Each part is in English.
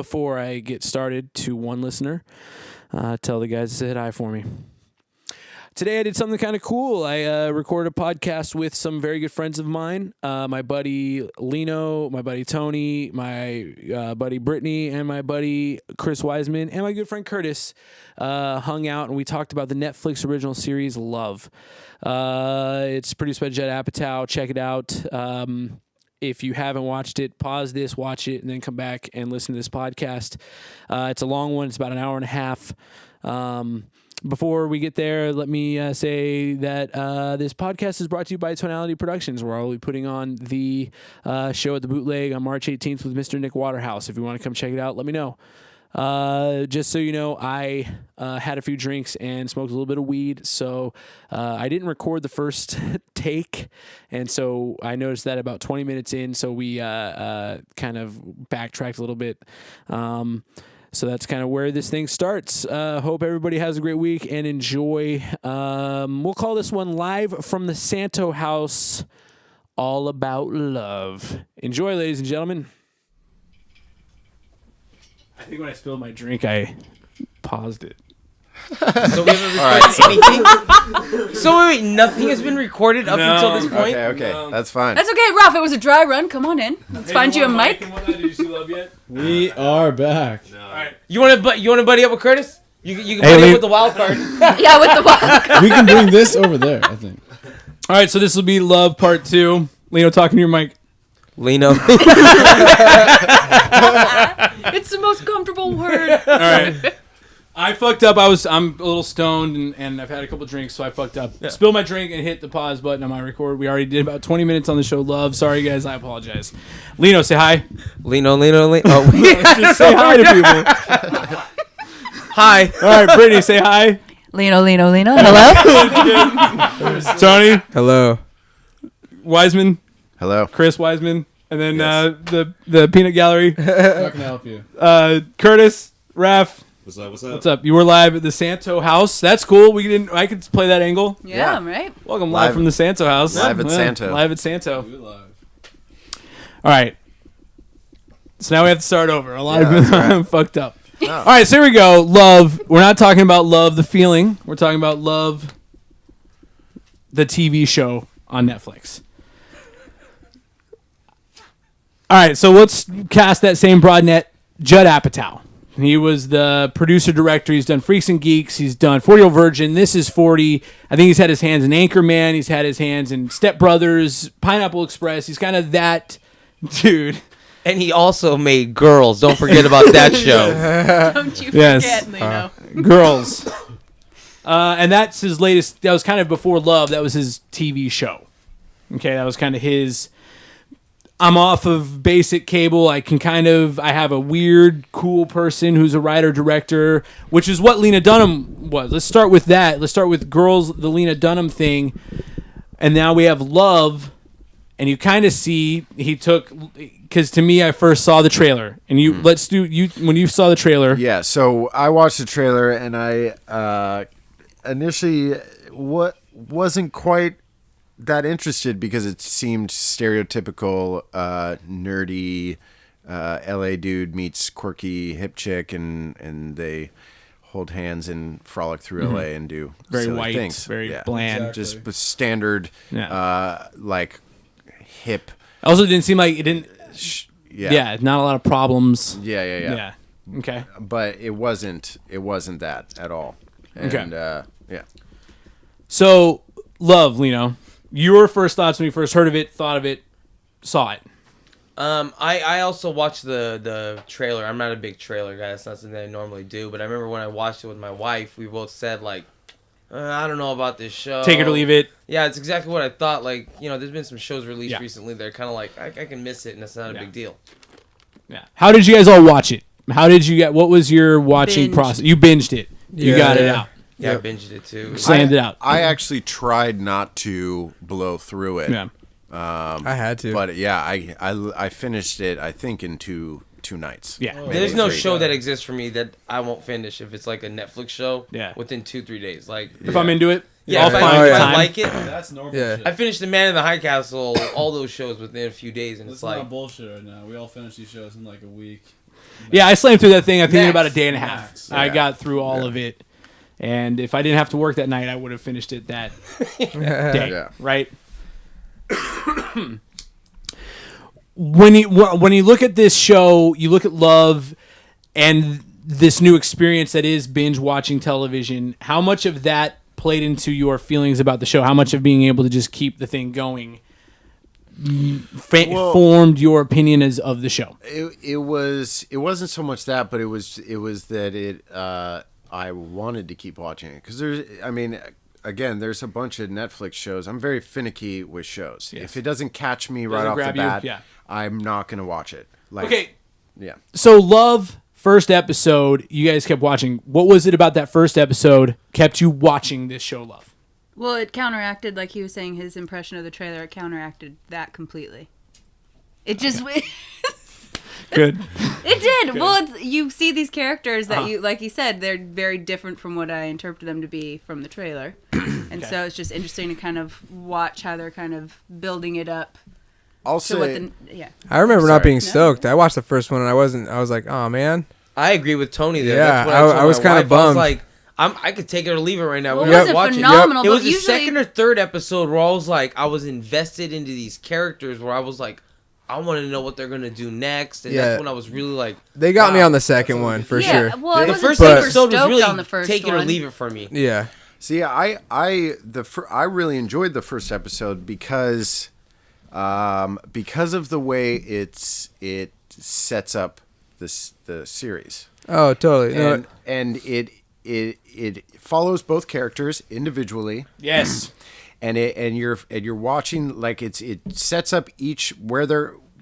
before I get started to one listener. Tell the guys to hit hi for me. Today I did something kind of cool. I recorded a podcast with some very good friends of mine. My buddy Lino, my buddy Tony, my buddy Brittany, and my buddy Chris Wiseman, and my good friend Curtis hung out, and we talked about the Netflix original series Love. It's produced by Judd Apatow. Check it out. If you haven't watched it, pause this, watch it, and then come back and listen to this podcast. It's a long one. It's about an hour and a half. Before we get there, let me say that this podcast is brought to you by Tonality Productions, where I'll be putting on the show at the Bootleg on March 18th with Mr. Nick Waterhouse. If you want to come check it out, let me know. Just so you know, I had a few drinks and smoked a little bit of weed, so I didn't record the first take, and so I noticed that about 20 minutes in, so we kind of backtracked a little bit. So that's kind of where this thing starts. Hope everybody has a great week and enjoy. We'll call this one Live from the Santo House, all about love. Enjoy, ladies and gentlemen. I think when I spilled my drink, I paused it. So we haven't recorded anything? So wait, nothing has been recorded up until this point? Okay, that's fine. That's okay, Ralph. It was a dry run. Come on in. Let's find you a mic. Did you see Love yet? We are back. No. All right. You want to buddy up with Curtis? You can buddy up with the wild card. Yeah, with the wild card. We can bring this over there, I think. All right, so this will be Love Part 2. Lino, talking to your mic. Lino. It's the most comfortable word. All right. I fucked up. I'm a little stoned and I've had a couple drinks, so I fucked up. Yeah. Spilled my drink and hit the pause button on my record. We already did about 20 minutes on the show. Love. Sorry, guys. I apologize. Lino, say hi. Lino. Oh. Just say hi to people. Hi. All right, Brittany, say hi. Lino. Hello? Tony. Hello. Wiseman. Hello. Chris Wiseman. And then the Peanut Gallery. How can I help you? Curtis. Raph. What's up? What's up? You were live at the Santo House. That's cool. I could play that angle. Yeah, right? Welcome live from the Santo House. Live at Santo. Live at Santo. All right. So now we have to start over. A lot of I'm fucked up. Oh. All right, so here we go. Love. We're not talking about Love, the feeling. We're talking about Love, the TV show on Netflix. All right, so let's cast that same broad net. Judd Apatow. He was the producer-director. He's done Freaks and Geeks. He's done 40-Year-Old Virgin. This is 40. I think he's had his hands in Anchorman. He's had his hands in Step Brothers, Pineapple Express. He's kind of that dude. And he also made Girls. Don't forget about that show. Don't you forget, Lino. Girls. And that's his latest. That was kind of before Love. That was his TV show. Okay, that was kind of his... I'm off of basic cable. I have a weird, cool person who's a writer-director, which is what Lena Dunham was. Let's start with that. Let's start with Girls, the Lena Dunham thing. And now we have Love, and you kind of see he took, because to me, I first saw the trailer. And when you saw the trailer. Yeah, so I watched the trailer, and I initially wasn't quite that interested because it seemed stereotypical nerdy LA dude meets quirky hip chick and they hold hands and frolic through LA and do very silly white, things. very bland, exactly. Just standard like hip. Also, didn't seem like it didn't. Not a lot of problems. Yeah. Okay, but it wasn't that at all. And, yeah. So, Love, Lino. Your first thoughts when you first heard of it, thought of it, saw it. I also watched the trailer. I'm not a big trailer guy. That's not something I normally do. But I remember when I watched it with my wife, we both said, like, I don't know about this show. Take it or leave it. Yeah, it's exactly what I thought. Like, there's been some shows released recently that are kind of like, I can miss it, and it's not a big deal. Yeah. How did you guys all watch it? What was your watching process? You binged it. You got it out. Yeah, I binged it too. Slammed it out. I actually tried not to blow through it. Yeah. I had to. But yeah, I finished it, I think, in two nights. Yeah. There's no show that exists for me that I won't finish if it's like a Netflix show within 2-3 days. Like if I'm into it, I'll find I like it. That's normal shit. I finished The Man in the High Castle, all those shows within a few days, and it's like not bullshit right now. We all finish these shows in like a week. Yeah, I slammed through that thing. I think in Max. about a day and a half. Max. I Yeah. got through all of it, and if I didn't have to work that night, I would have finished it that day. Yeah. Right. When you look at this show, you look at Love and this new experience that is binge watching television. How much of that played into your feelings about the show? How much of being able to just keep the thing going formed your opinion of the show? It wasn't so much that, but it was that I wanted to keep watching it because there's a bunch of Netflix shows. I'm very finicky with shows. Yes. If it doesn't catch me right Doesn't off the grab you, bat, yeah. I'm not gonna watch it. Like, Okay, yeah. so Love first episode, you guys kept watching. What was it about that first episode kept you watching this show, Love? Well, it counteracted, like he was saying, his impression of the trailer. It counteracted that completely. It just... Good. It did. Well, you see these characters that you, like you said, they're very different from what I interpreted them to be from the trailer. And so it's just interesting to kind of watch how they're kind of building it up. I'll To what say, I remember not Sorry. being No. stoked. I watched the first one and I was like, oh man. I agree with Tony there. Yeah, That's what I told I was my kinda wife. I bummed. was like, I could take it or leave it right now. Well, We it gotta wasn't watch phenomenal, it. It was but the usually... second or third episode where I was invested into these characters where I was like, I want to know what they're gonna do next, and Yeah. that's when I was really like, They got me wow. on the second one for Yeah, sure. well, I The wasn't first super episode was stoked really on the first take it or one. leave it for me. Yeah. see, I really enjoyed the first episode because of the way it sets up the series. Oh, totally. No, And it follows both characters individually, Yes. and you're watching, like, it sets up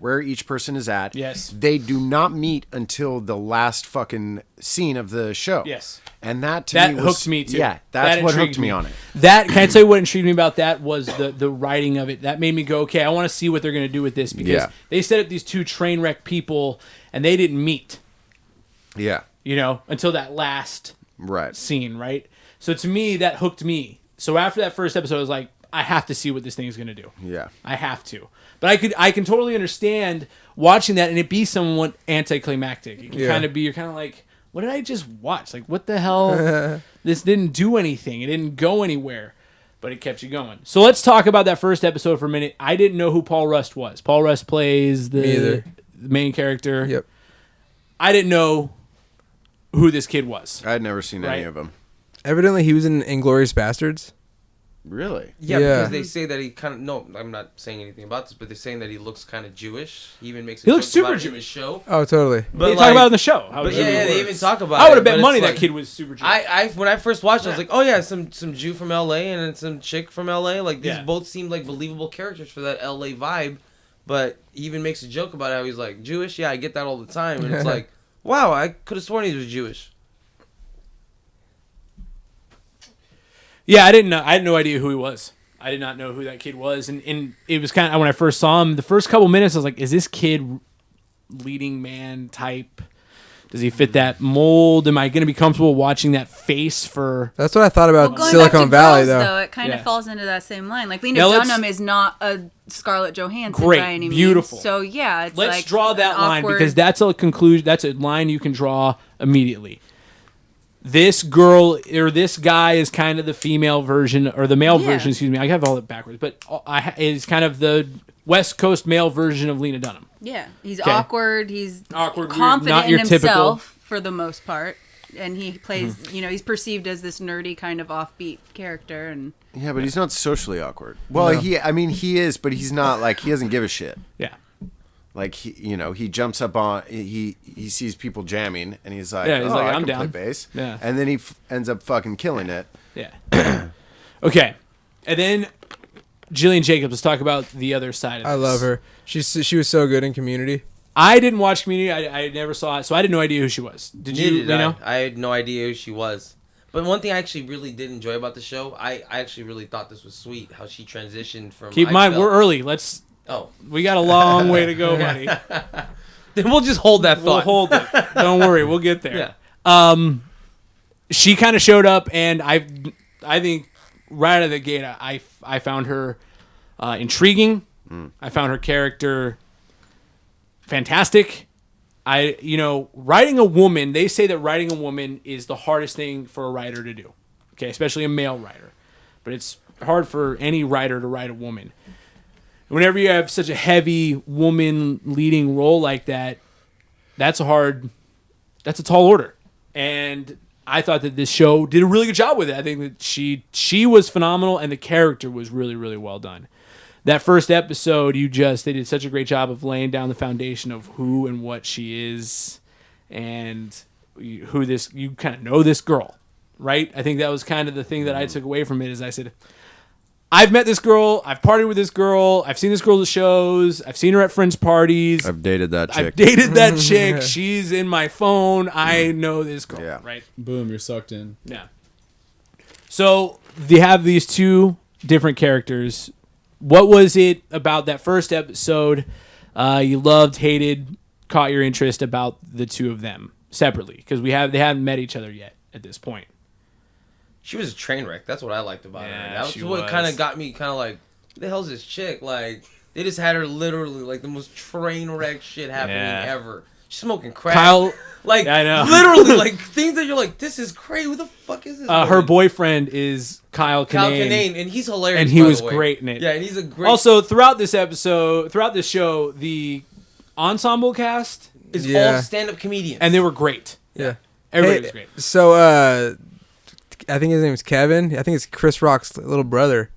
where each person is at. Yes. They do not meet until the last fucking scene of the show. Yes. And that That was, hooked me too. Yeah, that's That what intrigued hooked me on it. That, can I tell you what intrigued me about that was the writing of it. That made me go, okay, I want to see what they're going to do with this, because Yeah. they set up these two train wreck people and they didn't meet, Yeah. until that last Right. scene, right? So to me, that hooked me. So after that first episode, I was like, I have to see what this thing is going to do. Yeah. I have to. But I can totally understand watching that and it be somewhat anticlimactic. It can Yeah. kind of be, you're kind of like, what did I just watch? Like, what the hell? This didn't do anything. It didn't go anywhere, but it kept you going. So let's talk about that first episode for a minute. I didn't know who Paul Rust was. Paul Rust plays Me either. the main character. Yep. I didn't know who this kid was. I had never seen any Right. of them. Evidently, he was in Inglourious Bastards. Really? Yeah, Yeah. because they say that he kind of no. I'm not saying anything about this, but they're saying that he looks kind of Jewish. He even makes. He looks joke about super it in the show. Oh, totally. But They talk about it in the show. How But Jewish yeah, he they was. even talk about. I would it, have bet but money it's that like- kid was super Jewish. I when I first watched it, I was like, oh yeah, some Jew from LA and then some chick from LA. Like these Yeah. both seemed like believable characters for that LA vibe. But he even makes a joke about how he's like Jewish. Yeah, I get that all the time, and it's like, wow, I could have sworn he was Jewish. Yeah, I didn't know. I had no idea who he was. I did not know who that kid was, and it was kind of, when I first saw him, the first couple minutes, I was like, "Is this kid leading man type? Does he fit that mold? Am I going to be comfortable watching that face for?" That's what I thought about Going Silicon back to Valley, girls, though. it kind Yeah. of falls into that same line. Like Lena Now let's- Dunham is not a Scarlett Johansson Great, by any beautiful. means. So yeah, it's Let's like draw that an line, awkward- because that's a conclusion. That's a line you can draw immediately. This girl or this guy is kind of the female version, or the male Yeah. version. Excuse me, I have all it backwards, but is kind of the West Coast male version of Lena Dunham. Yeah, he's Okay. awkward. He's Awkward, weird, confident not your in typical- himself for the most part, and he plays. He's perceived as this nerdy kind of offbeat character, and Yeah, but he's not socially awkward. Well, he is, but he's not, like, he doesn't give a shit. Yeah, Like, he jumps up on, he sees people jamming, and he's like, Yeah, he's like, I I'm can down. play bass. Yeah. And then he ends up fucking killing it. yeah. Okay, and then Jillian Jacobs. Let's talk about the other side of this. I love her. She was so good in Community. I didn't watch Community. I never saw it, so I had no idea who she was. Did you? Neither did know? I had no idea who she was. But one thing I actually really did enjoy about the show, I actually really thought this was sweet how she transitioned from. Keep in mind, we're early. Oh, We got a long way to go, buddy. then we'll just hold that We'll thought. hold it. Don't worry, we'll get there. Yeah. She kind of showed up, and I think right out of the gate, I found her intriguing. I found her character fantastic. writing a woman, they say that writing a woman is the hardest thing for a writer to do. Okay, especially a male writer. But it's hard for any writer to write a woman. Whenever you have such a heavy woman leading role like that, that's a tall order. And I thought that this show did a really good job with it. I think that she was phenomenal, and the character was really, really well done. That first episode, they did such a great job of laying down the foundation of who and what she is, and you kind of know this girl, right? I think that was kind of the thing that I took away from it. Is I said, I've met this girl, I've partied with this girl, I've seen this girl at shows, I've seen her at friends' parties. I've dated that chick. She's in my phone. I know this girl, right? Boom, you're sucked in. Yeah. So they have these two different characters. What was it about that first episode you loved, hated, caught your interest about the two of them separately? Because they haven't met each other yet at this point. She was a train wreck. That's what I liked about her. That's she what was. kind of got me kind of like, who the hell's this chick? Like, they just had her literally like the most train wreck shit happening ever. She's smoking crack. Kyle, like, I know. literally, like, things that you're like, this is crazy. Who the fuck is this? her boyfriend is Kyle Kinane. And he's hilarious. And he by was the way. great in it. Yeah, and he's a great. Also, throughout this show, the ensemble cast is all stand-up comedians, and they were great. Yeah. Everybody was great. So, I think his name is Kevin. I think it's Chris Rock's little brother.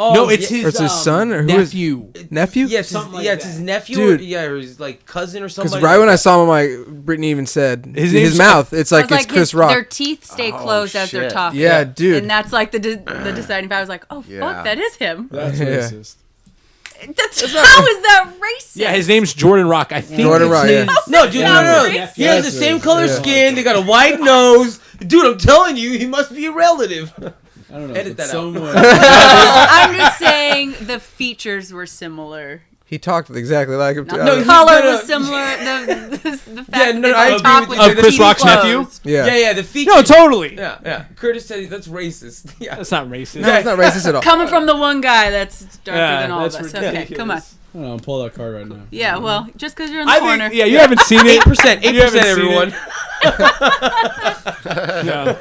Oh, no, it's yeah. his, Or it's his son or who is- nephew. Nephew? Yeah, it's Something like it's that. his nephew. Dude. Or his like cousin or something. Because right when I saw him, I'm like, Brittany even said, His his name's- mouth, it's like it's Chris Rock. Their teeth stay closed as they're shit. talking. Yeah, dude. And that's like the deciding factor. I was like, oh, Yeah. fuck, that is him. That's Yeah. racist. How is that racist? Yeah, his name's Jordan Rock. I think Jordan it's Rock, his- yeah. No, dude, no. That's He has the racist. same color Yeah. skin. They got a white nose. Dude, I'm telling you, he must be a relative. I don't know. Edit but that out. somewhere- I'm just saying the features were similar. He talked exactly like him. Not too. the he- color no, was similar. The fact Yeah, no, that I they agree talk with with you. their Chris teeth Rock's closed. nephew? Yeah. Yeah, the feature. No, totally. Yeah. Curtis said that's racist. Yeah. That's not racist. No, it's not racist at all. Coming from the one guy that's darker Yeah, than all of that's us. Okay, ridiculous. come on. I don't know. I'm pulling that card right now. Yeah, well, just because you're in the I corner. think, yeah, you haven't seen it. 8%, You haven't 8%, seen everyone. No.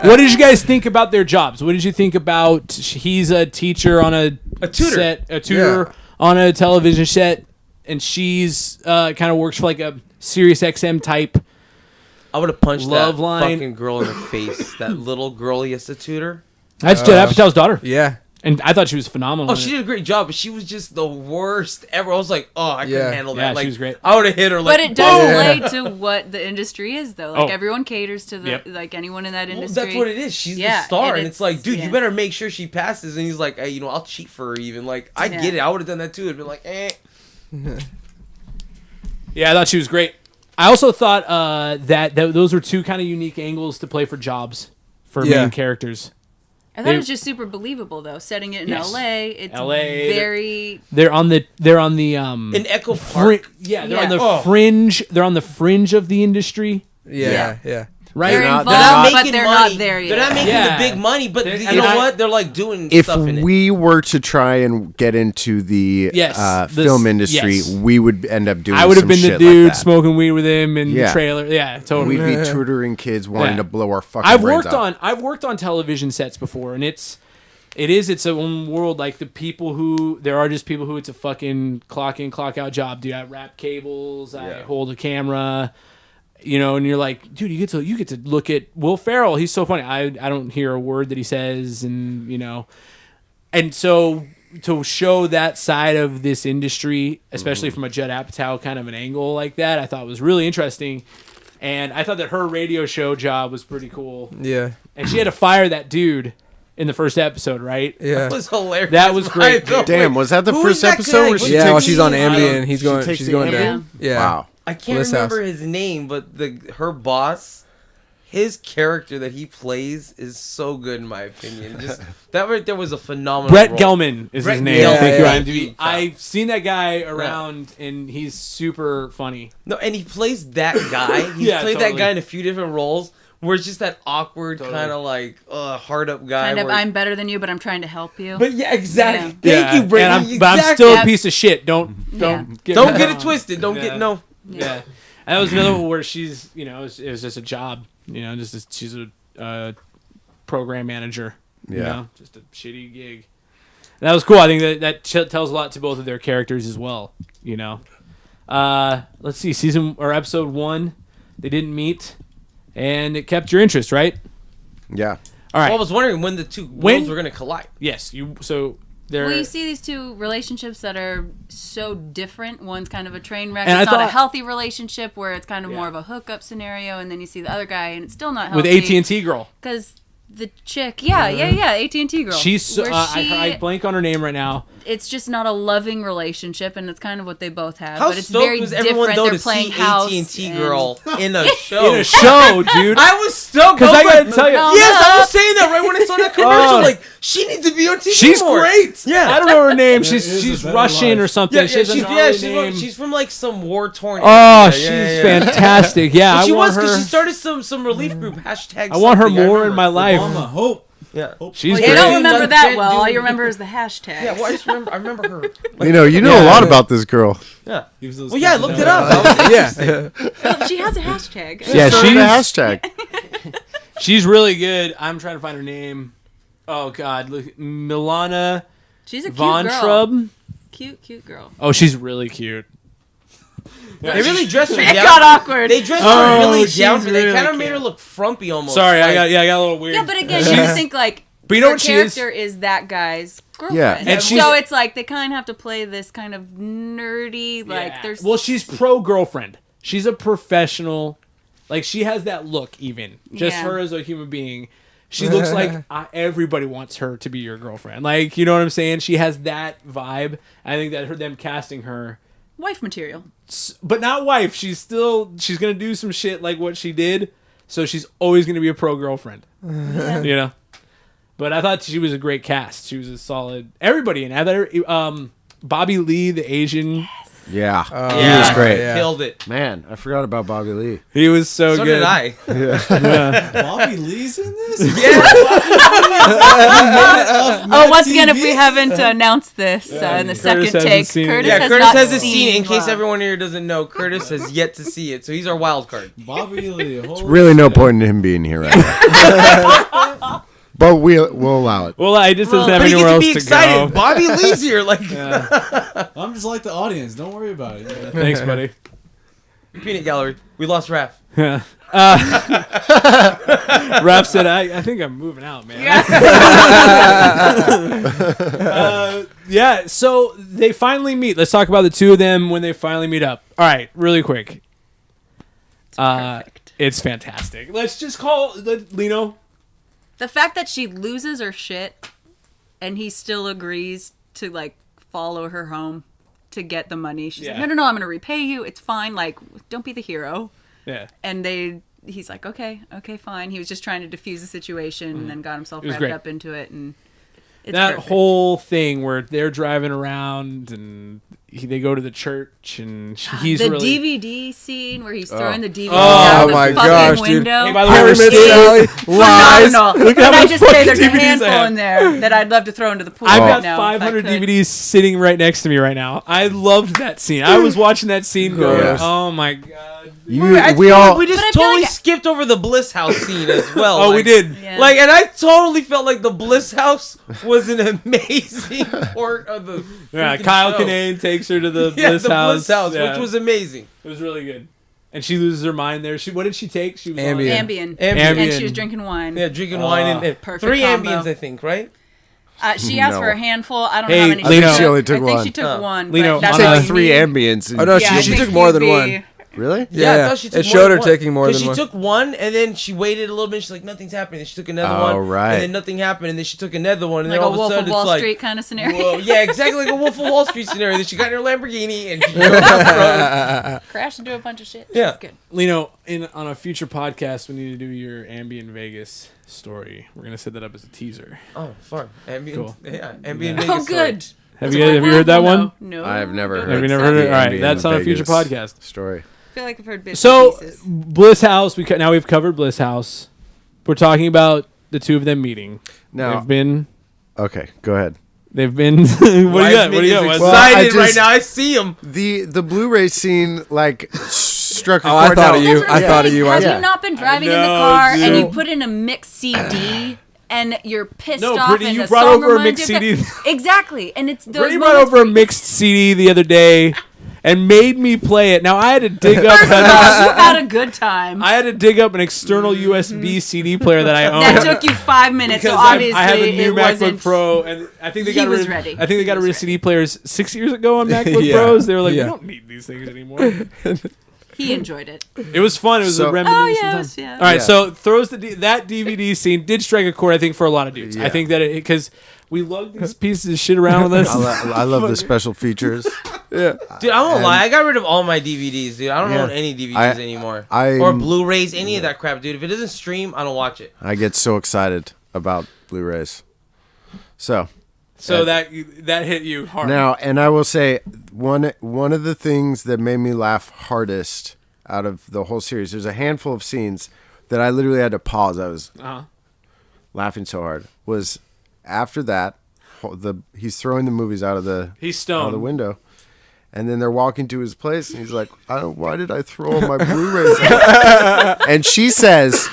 What did you guys think about their jobs? What did you think about? He's a teacher on a tutor. a tutor on a television set, and she's kind of works for like a Sirius XM type. I would have punched Love that line. fucking girl in the face. That little girl he has to tutor. That's Judd Apatow's daughter, Yeah. and I thought she was phenomenal. Oh, in she it. did a great job, but she was just the worst ever. I was like, oh, I Yeah. couldn't handle that. Yeah, she like, was great. I would have hit her. Like, But it does boom! relate to what the industry is, though. Like, Oh. everyone caters to the Yep. like anyone in that Well, industry. that's what it is. She's Yeah, the star, and and it's like, dude, yeah. you better make sure she passes. And he's like, hey, I'll cheat for her. Even like, I Yeah. get it. I would have done that too. It'd been like, eh. Yeah, I thought she was great. I also thought that those were two kind of unique angles to play for jobs for Yeah. main characters. I thought it was just super believable, though. Setting it in Yes. LA, it's LA, very. They're on the In Echo Park. yeah, they're Yeah. on the Oh. fringe. They're on the fringe of the industry, Yeah. Yeah. right? They're not- involved, they're not but they're not there They're yet. not making Yeah. the big money, but They're- you and know I- what? They're like doing If stuff in it. we were to try and get into the Yes, film industry, yes. we would end up doing. I would have some been the shit dude like that. smoking weed with him in the Yeah. trailer. Yeah, totally. We'd be tutoring kids wanting Yeah. to blow our fucking I've brains worked out. I've worked on television sets before, and it's its own world. Like there are just people who it's a fucking clock in, clock out job. Dude, I wrap cables, I hold a camera, and you're like, dude, you get to look at Will Ferrell. He's so funny. I don't hear a word that he says, and and so to show that side of this industry, especially from a Judd Apatow kind of an angle like that, I thought was really interesting. And I thought that her radio show job was pretty cool. Yeah. And she had to fire that dude in the first episode, right? Yeah. That was hilarious. That was great, By the Damn, way. was that the Who first is that episode guy? where What's she Yeah, his while takes she's on name? Ambien, he's going. takes She's the going Ambien? down. Yeah. Wow. I can't Bliss House. remember his name, but her boss, his character that he plays is so good in my opinion. Just that right there was a phenomenal. Brett role. Gelman is Brett his name. Gelman. Thank you, Yeah, IMDb. yeah. I've seen that guy around, and he's super funny. No, and he plays that guy. He Yeah, played totally. that guy in a few different roles. Where it's just that awkward Totally. kind of like hard up guy. Kind of, where- I'm better than you, but I'm trying to help you. But yeah, exactly. Yeah. Thank you, Brittany. But I'm still a Exactly. piece of shit. Don't Don't get it twisted. Don't Yeah. get no. Yeah. And that was another one where she's, you know, it was just a job, you know, she's a program manager, you know, just a shitty gig. And that was cool. I think that tells a lot to both of their characters as well, you know. Let's see, episode 1, they didn't meet, and it kept your interest, right? Yeah. All right. Well, I was wondering when the two worlds were going to collide. Yes, you see these two relationships that are so different. One's kind of a train wreck. And It's not a healthy relationship where it's kind of more of a hookup scenario, and then you see the other guy, and it's still not healthy. with AT&T girl. Because the chick, AT&T girl. She's I blank on her name right now. It's just not a loving relationship, and it's kind of what they both have. How but it's stoked very was different. everyone though They're to playing see house AT&T and- girl in a show? In a show, dude. I was stoked Because I gotta like, tell you, yes, I was saying that right when I saw that commercial. Like, she needs to be on TV. she's more. great. Yeah. I don't know her name. There She's is a better Russian life. or something. Yeah, she has a she's gnarly name. she's from like some war torn. Oh, area. she's fantastic. Yeah, Well, she I want was because her. she started some relief group hashtag. I want her something, I more in my remember. life. Obama, hope. Yeah. She's Well, great. you don't remember Dude, that dude, well. All dude. you remember is the hashtag. Yeah, well, I remember her. You know a lot about this girl. Yeah. Use those Well, yeah, I kids looked to it know. up. That was Yeah. Well, she has a hashtag. Yeah, Started a hashtag. she's really good. I'm trying to find her name. Oh God, look, Milana She's a cute Von girl. Trub. Cute girl. Oh, she's really cute. They really dressed her It down. got awkward. They dressed Oh, her really she's down. They really kind of made cute. her look frumpy almost. Sorry, like, I got a little weird. Yeah, but again, you just think like But you know her what she is? character is that guy's girlfriend. Yeah. And she's- so it's like they kind of have to play this kind of nerdy, like Yeah. there's. Well, she's pro girlfriend. She's a professional. Like she has that look. Even just Yeah. her as a human being, she looks like everybody wants her to be your girlfriend. Like you know what I'm saying? She has that vibe. I think that them casting her. wife material. But not wife. She's gonna do some shit like what she did. So she's always gonna be a pro girlfriend. You know. But I thought she was a great cast. She was a solid. Everybody in it. Bobby Lee, the Asian. Yeah. Yeah, He was great. Yeah. Killed it. Man, I forgot about Bobby Lee. He was so So good. did I. Bobby Lee's in this? Oh, once again, if we haven't announced this in the second hasn't take, seen it. Curtis Yeah, has Curtis not hasn't seen it. In case Love. everyone here doesn't know, Curtis has yet to see it, so he's our wild card. Bobby Lee. Really no point in him being here right now. But we'll allow it. Well, I just doesn't have But he anywhere gets else to be to excited. go. Bobby Lee's here. Like, I'm just like the audience. Don't worry about it. Thanks, buddy. peanut gallery. We lost Raph. Yeah. Raph said, I think I'm moving out, man. Yeah, so they finally meet. Let's talk about the two of them when they finally meet up. All right, really quick. Perfect. It's fantastic. Let's just call Lino. The fact that she loses her shit and he still agrees to like follow her home to get the money. She's Yeah. like, no, I'm gonna repay you. It's fine. Like, don't be the hero. Yeah. And he's like, okay, fine. He was just trying to defuse the situation and then got himself It was wrapped great. up into it. And it's That perfect. whole thing where they're driving around and they go to the church and he's the really... DVD scene where he's throwing the DVD Oh out my the fucking gosh, dude. window. Hey, by the way, Harry we're Met still- Sally, lies. Phenomenal. Look at how Can I much just say fucking there's a DVDs I handful have. in there that I'd love to throw into the pool I've right got now. 500 if I could. DVDs sitting right next to me right now. I loved that scene. I was watching that scene going, Yes. oh my God. We I feel all like we just But I feel totally like- skipped over the Bliss House scene as well. Oh, we like- did. Yeah. Like, and I totally felt like the Bliss House was an amazing part of the. Yeah, freaking Kyle show. Kinane takes her to the Yeah, Bliss the House. Bliss House, Yeah. which was amazing. It was really good. And she loses her mind there. What did she take? She was on- Ambien. Ambien. Ambien. And she was drinking wine. Yeah, drinking wine and Perfect 3 combo. ambience, I think, right? She asked No. for a handful. I don't Hey, know how many. Lino. She only took I think one. she took one. Lino, but that's on took all a- you 3 need. ambience. Oh no, Yeah, I she think took you'd more than be- one. Really? Yeah, I Yeah, thought she took it more showed than her one. taking more 'Cause than she one. took one, and then she waited a little bit. She's like, nothing's happening. Then she took another Oh, one, right. and then nothing happened, and then she took another one, and Like then a all of a Wolf sudden of Wall it's like, Street kind of scenario. whoa, yeah, exactly like a Wolf of Wall Street scenario. Then she got in her Lamborghini and she drove down the road. Crashed into a bunch of shit. Yeah. It's good. Lino, on a future podcast, we need to do your Ambien Vegas story. We're going to set that up as a teaser. Oh, fun. Ambient. Cool. Yeah, ambient. Yeah. Vegas Oh, story. good. Have you heard that one? No. I have never Have heard you never heard it? the All right, Ambien that's on a future Vegas podcast. story. I feel like I've heard bits So, and pieces. Bliss House, now we've covered Bliss House. We're talking about the two of them meeting. Now, okay, go ahead. They've been what do you got? What do you got? Is Wes? Well, I excited right just- now. I see him. The Blu-ray scene like struck a Oh, I chord. thought Now, of you. That's what I'm I thought of saying. you. Have Yeah. you not been driving in the know, car dude. and you put in a mixed CD and you're pissed No, off Brittany, and you the brought song over a reminds mixed you of CD. Exactly, and it's those Brittany brought moments over a where- mixed CD the other day and made me play it. Now I had to dig up. First of all, you had a good time. I had to dig up an external USB CD player that I own. That took you 5 minutes, so because obviously I have a new it MacBook wasn't. Pro, and I think they He got was rid. ready. I think they He got was rid of CD players 6 years ago on MacBook Yeah. Pros. They were like, Yeah. we don't need these things anymore. He enjoyed it. It was fun. It was So- a reminiscent Oh yeah, time. it was, yeah. All right, Yeah. so throws that DVD scene did strike a chord, I think, for a lot of dudes. I Yeah. think that because we lug these pieces of shit around with us. I love the special features. Yeah. Dude, I won't And- lie. I got rid of all my DVDs, dude. I don't Yeah. own any DVDs I- anymore. I- or Blu-rays, any of that crap, dude. If it doesn't stream, I don't watch it. I get so excited about Blu-rays. So So that hit you hard. now, and I will say one of the things that made me laugh hardest out of the whole series. There's a handful of scenes that I literally had to pause. I was laughing so hard. Was after that, he's throwing the movies out of the He's out stoned. of the window. And then they're walking to his place, and he's like, why did I throw all my Blu-rays out? And she says,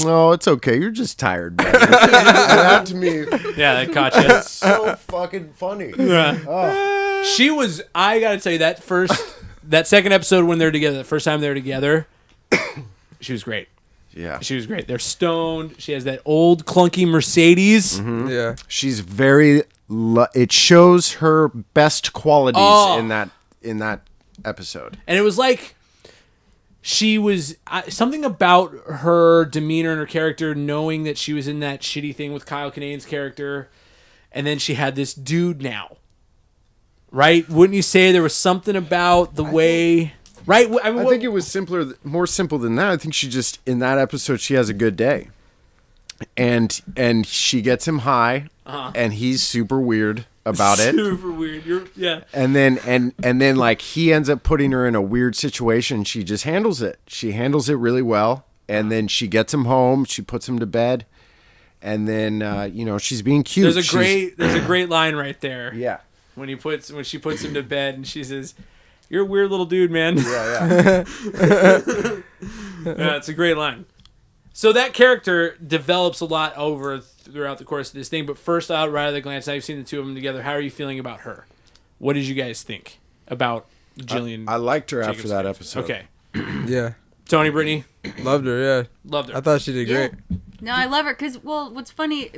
no, it's okay. You're just tired, man. And that to me, Yeah, that caught you. so fucking funny. She was. I gotta tell you that second episode when they're together, the first time they're together, she was great. Yeah. She was great. They're stoned. She has that old clunky Mercedes. Yeah. She's very, it shows her best qualities Oh. in that episode. And it was like she was something about her demeanor and her character, knowing that she was in that shitty thing with Kyle Kinane's character, and then she had this dude now. Right? Wouldn't you say there was something about the way? Right? I mean, I think it was more simple than that. I think she just, in that episode, she has a good day. And she gets him high, and he's super weird about it. super weird. Yeah. And then like he ends up putting her in a weird situation. She just handles it. She handles it really well. And then she gets him home. She puts him to bed. And then she's being cute. There's a great line right there. Yeah. When she puts him to bed and she says, "You're a weird little dude, man." Yeah. Yeah, it's a great line. So that character develops a lot throughout the course of this thing. But first out, right at the glance, now you've seen the two of them together. How are you feeling about her? What did you guys think about Jillian? I liked her Jacobs' after that character? episode. Okay. Yeah. Tony, Brittany, Loved her. Yeah. loved her. I thought she did Yeah. great. No, I love her because, well, what's funny,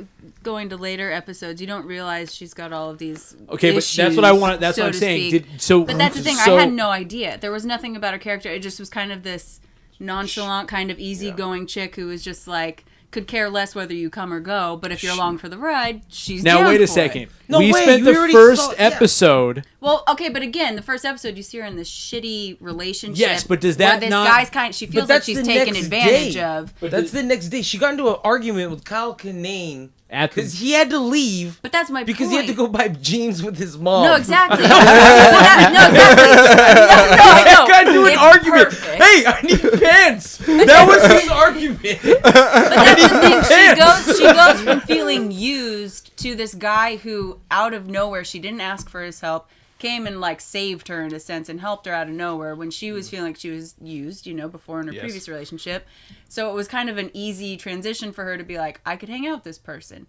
going to later episodes, you don't realize she's got all of these. Okay, but issues, that's what I want. That's so what I'm to saying. speak. But that's the thing. So, I had no idea. There was nothing about her character. It just was kind of this nonchalant, kind of easygoing chick who was just like could care less whether you come or go. But if you're along for the ride, she's Now down wait a for second. it. No we way, spent you the already first saw- yeah. episode. Well, okay, but again, the first episode you see her in this shitty relationship. Yes, but does where that this not- guy's she feels like that's she's the taken next advantage day. of. But That's the next day. She got into an argument with Kyle Kinane At the- because he had to leave But that's my because point. he had to go buy jeans with his mom. No, exactly. No, exactly. No, I know. Got into an It's argument. perfect. Hey, I need pants. That was his argument. But that's the thing. She goes from feeling used to this guy who, out of nowhere, she didn't ask for his help, came and like saved her in a sense and helped her out of nowhere when she was feeling like she was used, before in her Yes. previous relationship. So it was kind of an easy transition for her to be like, I could hang out with this person.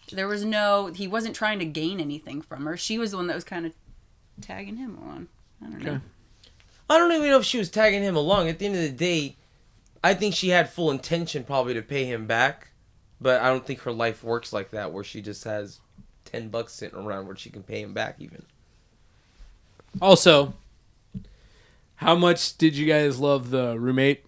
He wasn't trying to gain anything from her. She was the one that was kind of tagging him along. I don't know. I don't even know if she was tagging him along. At the end of the day, I think she had full intention probably to pay him back, but I don't think her life works like that where she just has $10 sitting around where she can pay him back even. Also, how much did you guys love the roommate?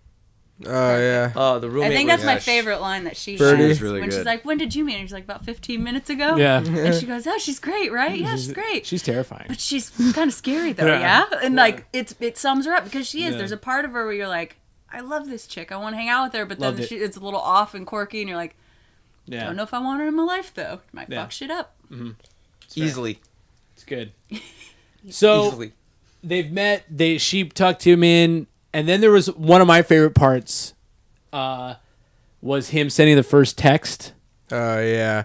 Oh yeah. Oh, the roommate. I think was- that's my Gosh. favorite line that she Birdie. has Was really when she's good. like, "When did you meet her?" She's like, "About 15 minutes ago." Yeah. And she goes, "Oh, she's great, right? Yeah, she's great." She's terrifying. But she's kind of scary though, Yeah. yeah. And like it sums her up because she is. Yeah. There's a part of her where you're like, "I love this chick. I want to hang out with her," but then Loved it. it's a little off and quirky, and you're like, Yeah. "Don't know if I want her in my life though. Might Yeah. fuck shit up." easily. It's good. So Easily. they've met. She tucked him in, and then there was one of my favorite parts. Was him sending the first text. Oh yeah.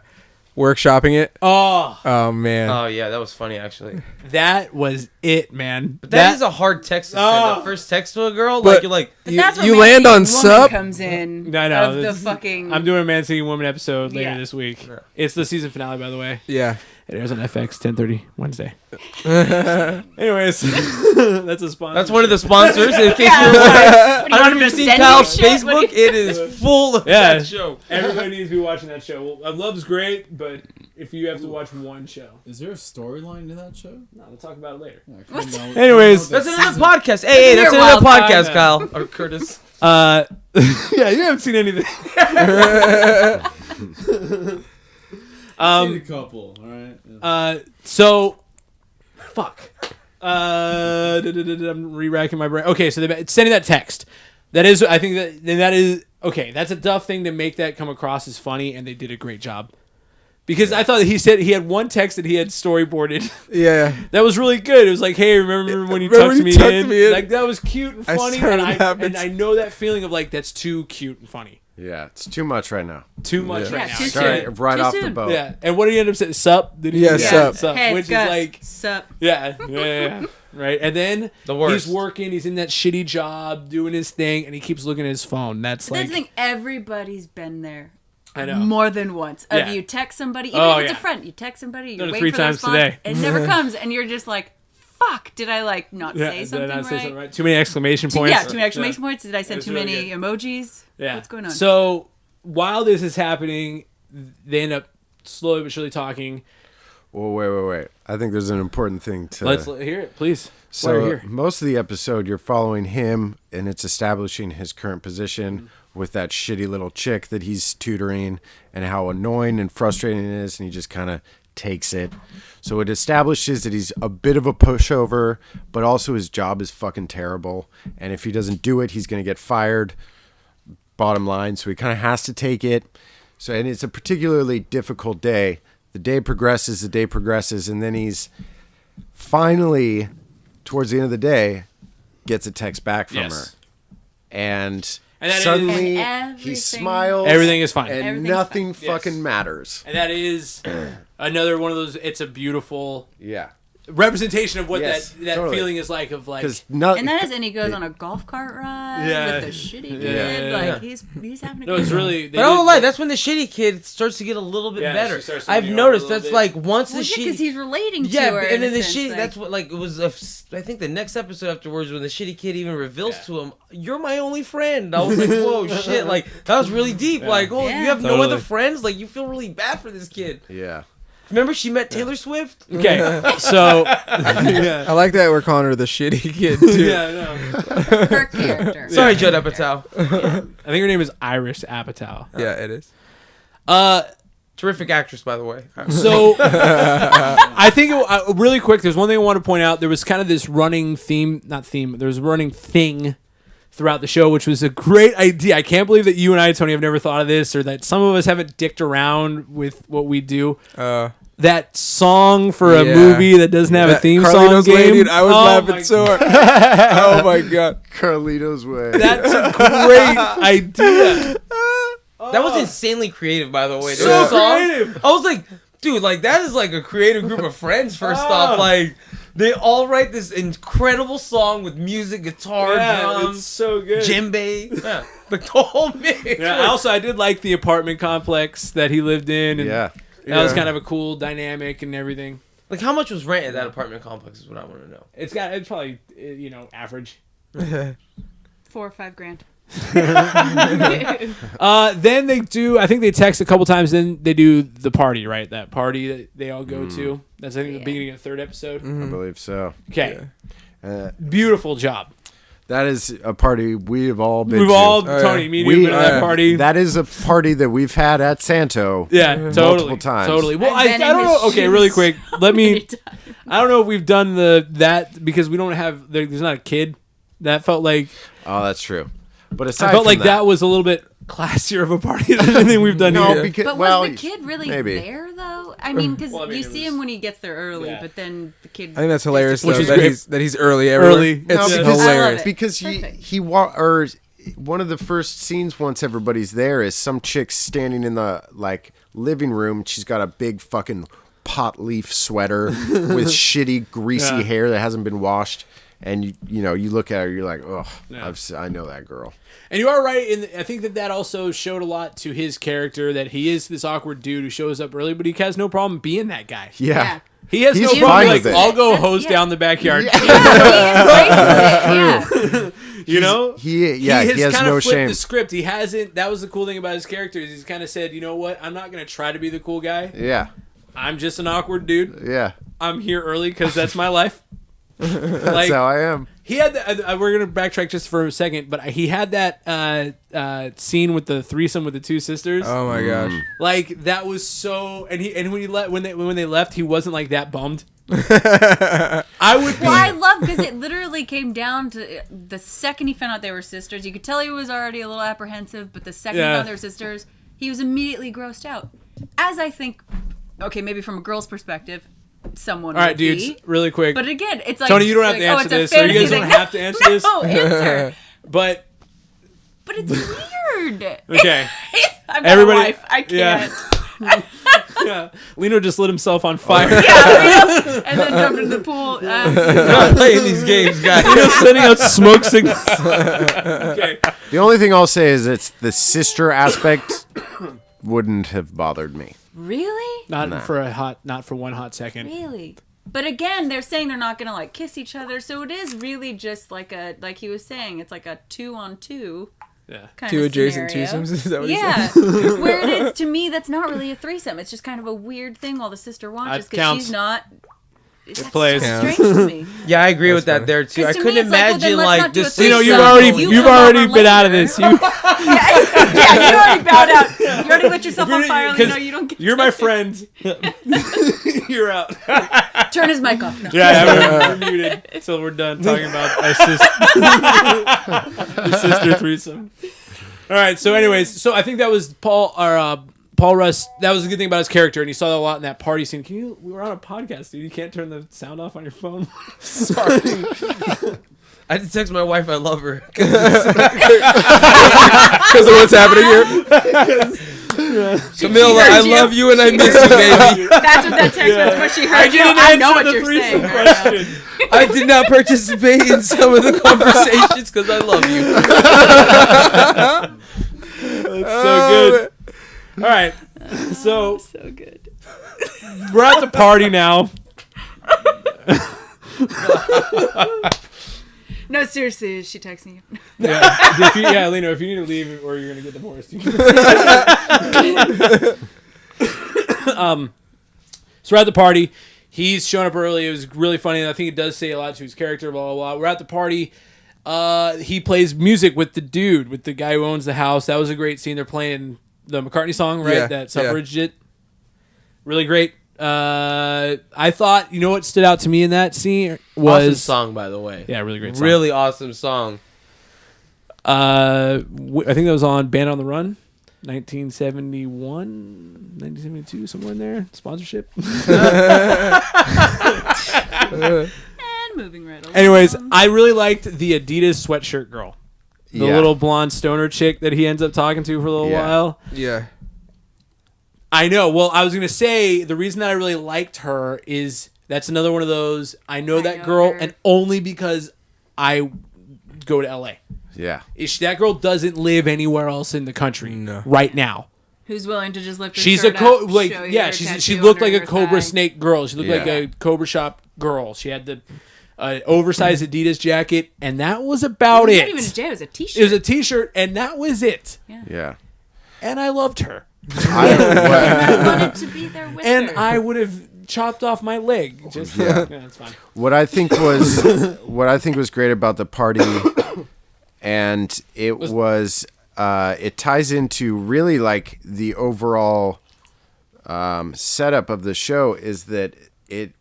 workshopping it. Oh, Oh man. Oh yeah, that was funny actually. that was it, man. But that is a hard text to send. Oh. The first text to a girl, But- like you're like, But You- that's where you Man land Seeking on Woman sup. comes in. I know. Of the That's- fucking. I'm doing a Man Seeking Woman episode later Yeah. this week. Yeah. It's the season finale, by the way. Yeah. It airs on FX 10:30 Wednesday. Anyways, that's a sponsor. that's one of the sponsors. In case Yeah, you're what wondering. do you I want don't know him if you've to seen send Kyle's me shit? What Facebook. do you- It is full of Yeah. that show. Everybody needs to be watching that show. Well, Love's great, but if you have to watch one show, Is there a storyline to that show? no, we'll talk about it later. Yeah, calm down. Anyways. That's another podcast. Hey, That's that's your another wild podcast, card. Kyle or Curtis. Yeah, you haven't seen anything. Seen a couple, all right. Yeah. So, fuck. I'm re-racking my brain. Okay, so they're sending that text. That is, I think that is okay. That's a tough thing to make that come across as funny, and they did a great job. Because I thought that he said he had one text that he had storyboarded. Yeah. That was really good. It was like, hey, remember when you Remember tucked you me tucked in? me in? Like that was cute and I funny, swear and it happens. I know that feeling of like that's too cute and funny, Yeah, it's too much right now. too much Yeah. right Yeah, now. too I Sorry, can't- right Too off the soon. boat. Yeah, and what did he end up saying? Sup? Did he? Yeah, sup. Hey, which it's Gus. is like, Sup. yeah, right. And then The worst. he's working. He's in that shitty job doing his thing, and he keeps looking at his phone. That's But like, that's the thing. Everybody's been there. I know. More than once. Of Yeah. you text somebody, even Oh, if it's yeah. a friend, you text somebody, you Done it wait 3 for their times response, today. it never comes, and you're just like, "Fuck! Did I like not Yeah, say did I something not right? say something right? Too many exclamation points. Yeah, too many exclamation points. Did I send It's too really many emojis? Yeah. What's going on? So while this is happening, they end up slowly but surely talking. Well, wait. I think there's an important thing to. Let's hear it, please. While So you're here. most of the episode, you're following him, and it's establishing his current position with that shitty little chick that he's tutoring, and how annoying and frustrating it is, and he just kind of takes it. So it establishes that he's a bit of a pushover, but also his job is fucking terrible, and if he doesn't do it, he's gonna get fired. Bottom line, so he kind of has to take it. So, and it's a particularly difficult day. The day progresses, and then he's finally, towards the end of the day, gets a text back from Yes. her. And that suddenly And he everything- smiles. Everything is fine. And Everything's nothing fine. Yes. fucking matters. And that is another one of those. It's a beautiful Yeah. representation of what Yes, that totally. feeling is like. Of like, Because not. and that is, and he goes on a golf cart ride Yeah. with the shitty kid. Yeah. Like he's having a no, good it's time. really. But I don't lie. That's when the shitty kid starts to get a little bit Yeah, better. she starts to I've be on a noticed little that's bit. like once Well, the yeah, because shitty. he's relating to Yeah, her. and in then a the sense, shitty. like- That's what like it was. I think the next episode afterwards when the shitty kid even reveals Yeah. to him, "You're my only friend." I was like, "Whoa, shit!" Like that was really deep. Yeah. Like, oh, Yeah. you have no Totally. other friends. Like you feel really bad for this kid. Yeah. Remember she met Taylor Swift? Okay, so yeah, I like that we're calling her the shitty kid too. yeah, no. her character. Sorry, Judd Apatow. I think her name is Iris Apatow. Yeah, it is. Terrific actress, by the way. So I think really quick. There's one thing I want to point out. There was kind of this running theme, not theme. There was a running thing throughout the show, which was a great idea. I can't believe that you and I, Tony, have never thought of this, or that some of us haven't dicked around with what we do. That song for a Yeah. movie that doesn't have a That theme Carlito's song game. Way, dude, I was Oh laughing my so hard. Oh my god. Carlito's Way. That's a great idea. That was insanely creative, by the way. So Those songs, creative. I was like, dude, like that is like a creative group of friends. First Oh. off, like they all write this incredible song with music, guitar, Yeah, it's drums, so good. djembe, yeah, like the whole mix. Yeah, I did like the apartment complex that he lived in. And Yeah. that was Yeah. kind of a cool dynamic and everything. Like how much was rent at that apartment complex? Is what I want to know. It's probably average. 4 or 5 grand. Then they do. I think they text a couple times. Then they do the party, right? That party that they all go to. That's I think the Yeah. beginning of the 3rd episode. I believe so. Okay, Uh, beautiful job. that is a party we've all been We've to. all Oh, yeah. Tony, me and you have been to that party. That is a party that we've had at Santo. Yeah, totally, multiple times. totally. Well, I've I been don't in know. his Okay, really shoes quick. Let many me. times. I don't know if we've done that because we don't have. There's not a kid. That felt like Oh, that's true. But aside I felt from like that was a little bit classier of a party than anything we've done No, here. because But well, was the kid really maybe. there though? I mean, because Well, I mean, you it see was- him when he gets there early, Yeah. but then the kid. I think that's hilarious Which though, is that great. he's early everywhere. Early. It's No, Yeah. because- hilarious. it. because Perfect. he one of the first scenes once everybody's there is some chick standing in the like living room. She's got a big fucking pot leaf sweater with shitty greasy hair that hasn't been washed, and you know you look at her, you're like, oh, I know that girl. And you are right. I think that also showed a lot to his character, that he is this awkward dude who shows up early, but he has no problem being that guy. Yeah. He has He's no problem. fine Like, with it. I'll go hose down the backyard. You know? He has has kind no of flipped shame. the script. He hasn't. That was the cool thing about his character, is he's kind of said, you know what? I'm not going to try to be the cool guy. Yeah. I'm just an awkward dude. Yeah. I'm here early because that's my life. That's how I am. He had we're gonna backtrack just for a second, but he had that scene with the threesome with the two sisters. Oh my gosh! Like that was so. And when they left, he wasn't like that bummed. I would. Well, I love because it literally came down to the second he found out they were sisters. You could tell he was already a little apprehensive, but the second he found out they were sisters, he was immediately grossed out. As I think, okay, maybe from a girl's perspective, someone. All right, would dudes, be. really quick. But again, it's like Tony, you don't have to like, answer it's this, a or you guys fantasy don't thing. have to answer this. No, answer. But it's weird. okay, I've got everybody, a wife. I can't. Yeah, Lino just lit himself on fire. Yeah, and then jumped into the pool. Not playing these games, guys. Lino's sending out smoke signals. Okay. The only thing I'll say is it's the sister aspect wouldn't have bothered me. Really? Not for one hot second. Really? But again, they're saying they're not gonna like kiss each other, so it is really just like he was saying, it's like a 2-on-2. Yeah. Kind Two of adjacent scenario. twosomes. Is that what he Yeah, said? where it is to me, that's not really a threesome. It's just kind of a weird thing while the sister watches That because counts. she's not. It plays. Strange to me. Yeah, I agree with That's that there too. I 'Cause to me, couldn't it's like, well, then imagine let's like not do a this. You know, threesome. you've You come already over been out of later. this. Yeah, you already bowed out. You already lit yourself on fire. You know, you don't get. You're my friend. You're out. Turn his mic off. No. Yeah, we're muted until we're done talking about our sister threesome. All right. So, anyways, I think that was Paul Russ. That was a good thing about his character, and you saw that a lot in that party scene. We were on a podcast, dude. You can't turn the sound off on your phone. Sorry. I had to text my wife I love her. Because of what's happening here. Camilla, I love you and I miss you, baby. That's what that text. That's what she heard. I know what you're saying. Right now. question. I did not participate in some of the conversations because I love you. That's so good. All right. So good. we're at the party now. No, seriously, is she texting you? Yeah, Lino, if you need to leave or you're gonna get divorced. You can so we're at the party. He's showing up early. It was really funny. I think it does say a lot to his character. Blah blah blah. We're at the party. He plays music with the guy who owns the house. That was a great scene. They're playing the McCartney song, right? Yeah, That suffrage did. Really great. I thought, you know what stood out to me in that scene was Awesome song, by the way. Yeah, really great song. Really awesome song. I think that was on Band on the Run, 1971, 1972, somewhere in there. Sponsorship. And moving right along. Anyways, I really liked the Adidas sweatshirt girl. The Yeah. little blonde stoner chick that he ends up talking to for a little while. Yeah. I know. Well, I was going to say the reason that I really liked her is that's another one of those, I know that girl, her. and only because I go to LA. Yeah. That girl doesn't live anywhere else in the country right now. Who's willing to just lift her She's shirt she up, looked like a her Cobra thigh. Snake girl. She looked like a Cobra Shop girl. She had the oversized Adidas jacket, and that was about It it. wasn't even a jacket, it was a t-shirt. It was a t-shirt, and that was it. Yeah. And I loved her. I wanted to be there with And her. I would have chopped off my leg. Just that's fine. What I think was great about the party, and it was it ties into really like the overall setup of the show is that it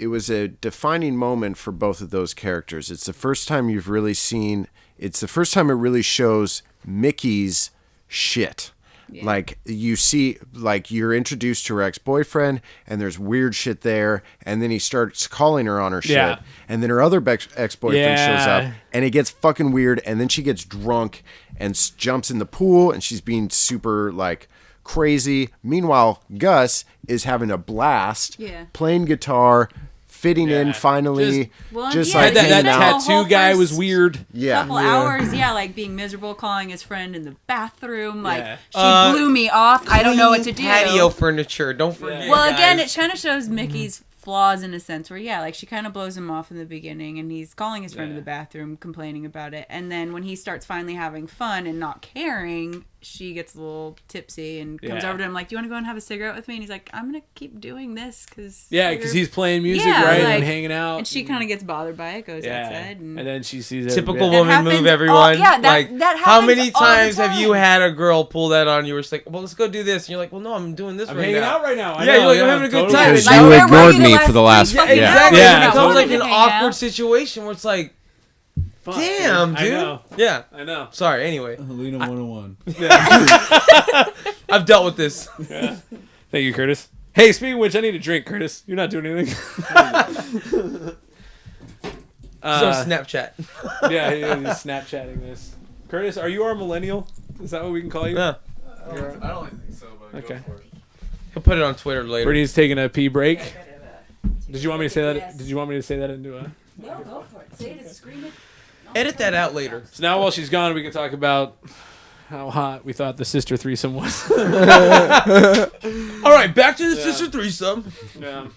was a defining moment for both of those characters. It's the first time it's the first time it really shows Mickey's shit. Yeah. Like you see, like you're introduced to her ex-boyfriend, and there's weird shit there, and then he starts calling her on her shit, Yeah. and then her other ex-boyfriend shows Yeah. up, and it gets fucking weird, and then she gets drunk and jumps in the pool, and she's being super like crazy. Meanwhile, Gus is having a blast, Yeah. playing guitar, fitting in Yeah. finally, Well, just yeah, like that hanging that out. the whole tattoo guy was first- weird. Yeah. Couple hours, like being miserable, calling his friend in the bathroom. Like Yeah. she blew me off. I don't know what to do. Patio furniture. Don't forget. Well, again, guys. it kind of shows Mickey's flaws in a sense where, like, she kind of blows him off in the beginning and he's calling his friend in the bathroom, complaining about it. And then when he starts finally having fun and not caring, she gets a little tipsy and comes Yeah. over to him like, do you want to go and have a cigarette with me? And he's like, I'm going to keep doing this because... Yeah, because he's playing music, Yeah, right, like- and hanging out. And she kind of gets bothered by it, goes yeah. outside. And then she sees it. Typical That woman happens move, all- everyone. yeah, that how happens many all the times have you time. had a girl pull that on you? Where it's like, well, let's go do this, and you're like, well, no, I'm doing this I'm right hanging now. out right now. I Yeah, know, you're like, I'm having a good totally. time. Because Like, you where were ignored you the me last for the last. three fucking Yeah. hours? Yeah, it sounds like totally. an awkward situation where it's like, Fuck, damn, I dude. know. Yeah. I know. Sorry. Anyway, Lena 101. I've dealt with this. Yeah. Thank you, Curtis. Hey, speaking of which, I need a drink, Curtis. You're not doing anything. So Snapchat. Yeah, he's Snapchatting this. Curtis, are you our millennial? Is that what we can call you? Yeah. I don't think so, but Okay. go for it. He'll put it on Twitter later. Brittany's taking a pee break. Did you want me to say that? Did you want me to say that into a? No, go for it. Say it, scream it. Edit that out later. So now, while she's gone, we can talk about how hot we thought the sister threesome was. All right, back to the sister threesome. Yeah.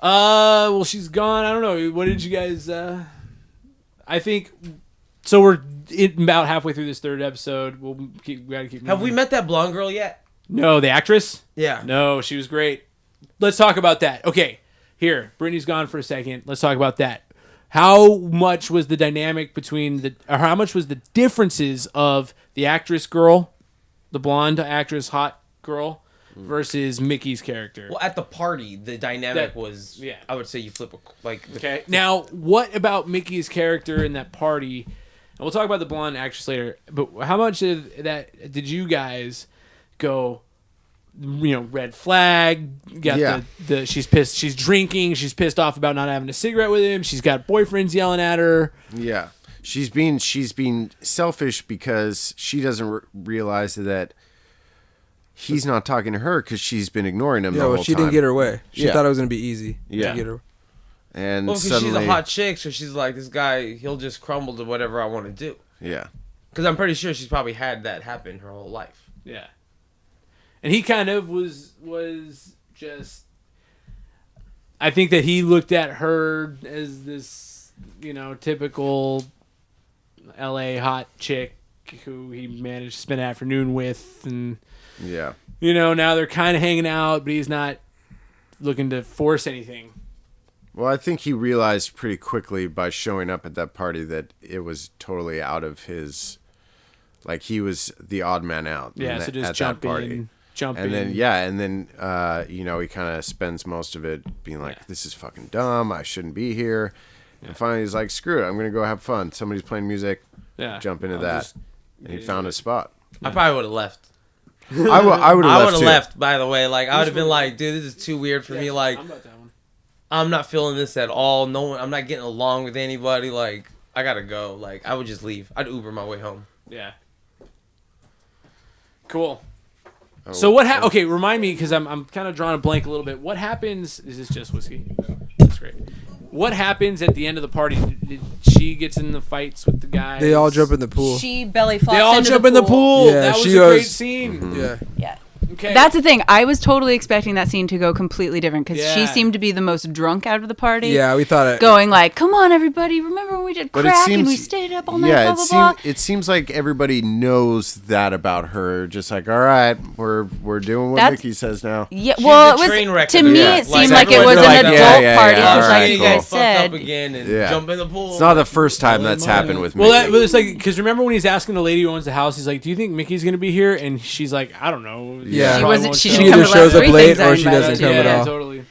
Well, she's gone. I don't know. What did you guys? I think. So we're about halfway through this third episode. We gotta keep. Have we moving. met that blonde girl yet? No, the actress. Yeah. No, she was great. Let's talk about that. Okay, here, Brittany's gone for a second. Let's talk about that. How much was the dynamic between or how much was the differences of the actress girl, the blonde actress, hot girl, versus Mickey's character? Well, at the party, the dynamic That- was. yeah. I would say you flip like. Okay. Now, what about Mickey's character in that party? And we'll talk about the blonde actress later. But how much of that did you guys go? Red flag. Got Yeah. the she's pissed. She's drinking. She's pissed off about not having a cigarette with him. She's got boyfriends yelling at her. Yeah, she's being selfish because she doesn't realize that he's not talking to her because she's been ignoring him the Yeah, whole well, she time. didn't get her way. She Yeah. thought it was gonna be easy. Yeah. To get her. And Well, because suddenly, she's a hot chick, so she's like, this guy, he'll just crumble to whatever I want to do. yeah, Because I'm pretty sure she's probably had that happen her whole life. Yeah. And he kind of was just. I think that he looked at her as this, typical LA hot chick who he managed to spend an afternoon with. And, yeah. now they're kind of hanging out, but he's not looking to force anything. Well, I think he realized pretty quickly by showing up at that party that it was totally out of his. Like he was the odd man out. Yeah, so just at jump that party. in. And then he kind of spends most of it being like, Yeah. "This is fucking dumb. I shouldn't be here." And finally, he's like, "Screw it. I'm gonna go have fun. Somebody's playing music. Yeah. Jump into I'll that." just And he found his spot. I probably would have left. I would I would have have left. left, by the way. Like, I would have been like, dude, this is too weird for me. Like, I'm about that one. I'm not feeling this at all. No one, I'm not getting along with anybody. Like, I gotta go. Like, I would just leave. I'd Uber my way home. Yeah. Cool. Oh, So what? Okay, remind me because I'm kind of drawing a blank a little bit. What happens? Is this just whiskey? That's great. What happens at the end of the party? Did she gets in the fights with the guys? They all jump in the pool. She belly flops They all into jump the in the pool. Yeah, that was she a great goes- scene. Yeah. Yeah. Okay. That's the thing. I was totally expecting that scene to go completely different because Yeah. she seemed to be the most drunk out of the party. Yeah, we thought it. Going like, come on, everybody! Remember when we did But it crack and we seems- stayed up all night? Yeah, blah blah blah. it seems like everybody knows that about her. Just like, all right, we're doing what That's- Mickey says now. Yeah, She's well, a it train was wreck to of the me. night. It seemed Like, like it was everyone's an like, adult yeah, party yeah, because, all like right, you cool. guys Fucked up said, again and Yeah. jump in the pool. It's not the first time that's happened with Well, Mickey. it's like because remember when he's asking the lady who owns the house, he's like, "Do you think Mickey's gonna be here?" And she's like, "I don't know." Yeah. She Probably wasn't- won't she show didn't She come either to shows the up last late three or things she I doesn't invited. come at Yeah, all. totally.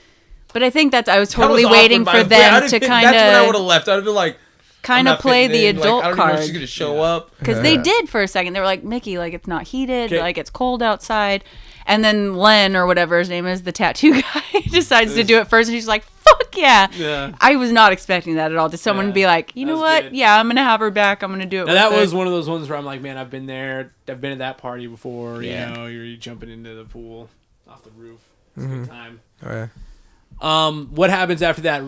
but I think I was That was totally awkward, waiting by for the way. them to kind That's when I would of. have left. I'd have been like, kind of play the adult I don't know if card. she's gonna show up. Because they did for a second. They were like, Mickey, like, it's not heated. Okay. Like, it's cold outside. And then Len, or whatever his name is, the tattoo guy, decides to do it first. And she's like, fuck yeah. Yeah. I was not expecting that at all. To someone Yeah. be like, you know That was what? good. Yeah, I'm going to have her back. I'm going to do it Now with that her. was one of those ones where I'm like, man, I've been there. I've been at that party before. Yeah. You know, you're jumping into the pool off the roof. It's a good time. Oh, yeah. What happens after that?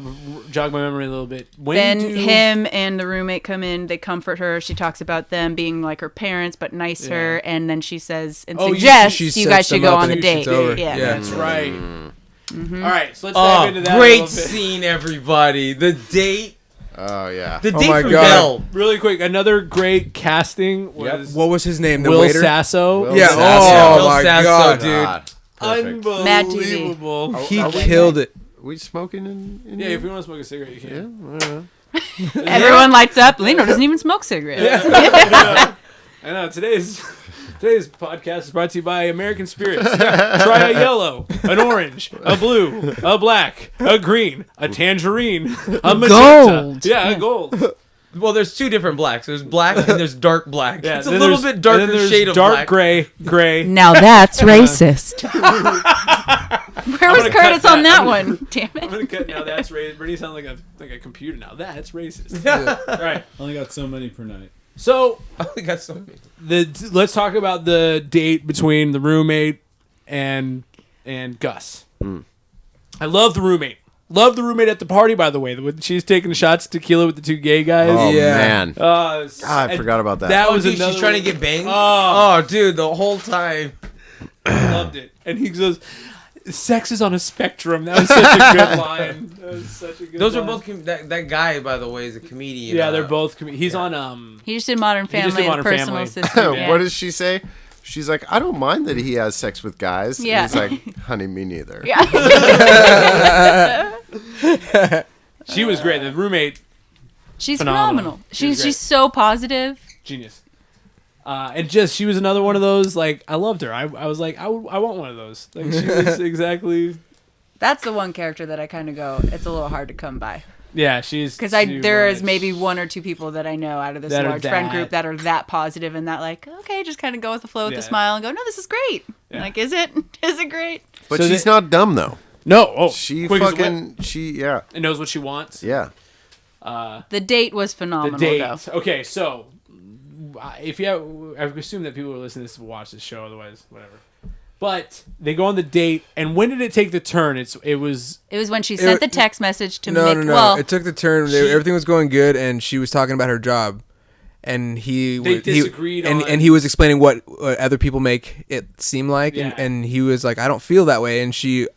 Jog my memory a little bit. Then him and the roommate come in. They comfort her. She talks about them being like her parents, but nicer. Yeah. And then she says and Oh, suggests she you sets guys should them go up on the and date. it's over. Yeah. Yeah. That's right. Mm-hmm. All right, so let's dive into that a Great little bit. scene, everybody. The date. Oh yeah. The Oh date my from God. hell. Really quick, another great casting was What was his name? The Will waiter? Sasso. Will Yeah. Sasso. Oh Will my Sasso, God, dude. God, perfect. Mad TV. Unbelievable. He Are we- killed it. We smoking in Yeah, here? if you want to smoke a cigarette, you Yeah. can. Everyone lights up. Leno doesn't even smoke cigarettes. I know. Today's podcast is brought to you by American Spirits. Try a yellow, an orange, a blue, a black, a green, a tangerine, a magenta. Gold. Yeah, a gold. Well, there's two different blacks. There's black and there's dark black. Yeah, It's a then little there's- bit darker and then there's shade of dark black. gray. Now that's racist. Where was gonna Curtis cut on that. that one? Damn I'm it. gonna cut. Now that's racist. Bernie sounds like a computer. Now that's racist. All right. Only got so many per night. So I only got so many. let's talk about the date between the roommate and Gus. I love the roommate. Love the roommate at the party, by the way. When she's taking shots of tequila with the two gay guys. Oh Yeah. man. God, I forgot about that. That Oh, was dude, another she's trying to one. get banged. Oh. Oh, dude, the whole time. I loved it. And he goes, "Sex is on a spectrum." That was such a good line. That was such a good. Those are line. both that guy, by the way, is a comedian. Yeah, they're both. He's on. He just did Modern He just Family did and Modern Personal Family. Assistant. Yeah. What does she say? She's like, I don't mind that he has sex with guys. And Yeah. he's like, honey, me neither. Yeah. She was great. The roommate, She's Phenomenal. phenomenal. She was She's great. so positive. genius. And just she was another one of those. Like I loved her. I was like I want one of those. Like she was exactly. That's the one character that I kind of go, it's a little hard to come by. Yeah, she's Because too there is much. maybe one or two people that I know out of this That are large friend that. group that are that positive and that like, okay, just kind of go with the flow with Yeah. a smile and go, no, this is great. Yeah. Like, is it? Is it great? But So she's they- not dumb though. No. Oh, She quick as a whip. yeah. And knows what she wants. Yeah. The date was The phenomenal, date. though. Okay, so if you have, I assume that people who listen to this will watch this show. Otherwise, whatever. But they go on the date, and when did it take the turn? It was It was when she sent the text message to No, Mick. no, no. Well, It took the turn. Everything was going good, and she was talking about her job, and They disagreed and on- he was explaining what other people make it seem like, Yeah. and he was like, "I don't feel that way," and she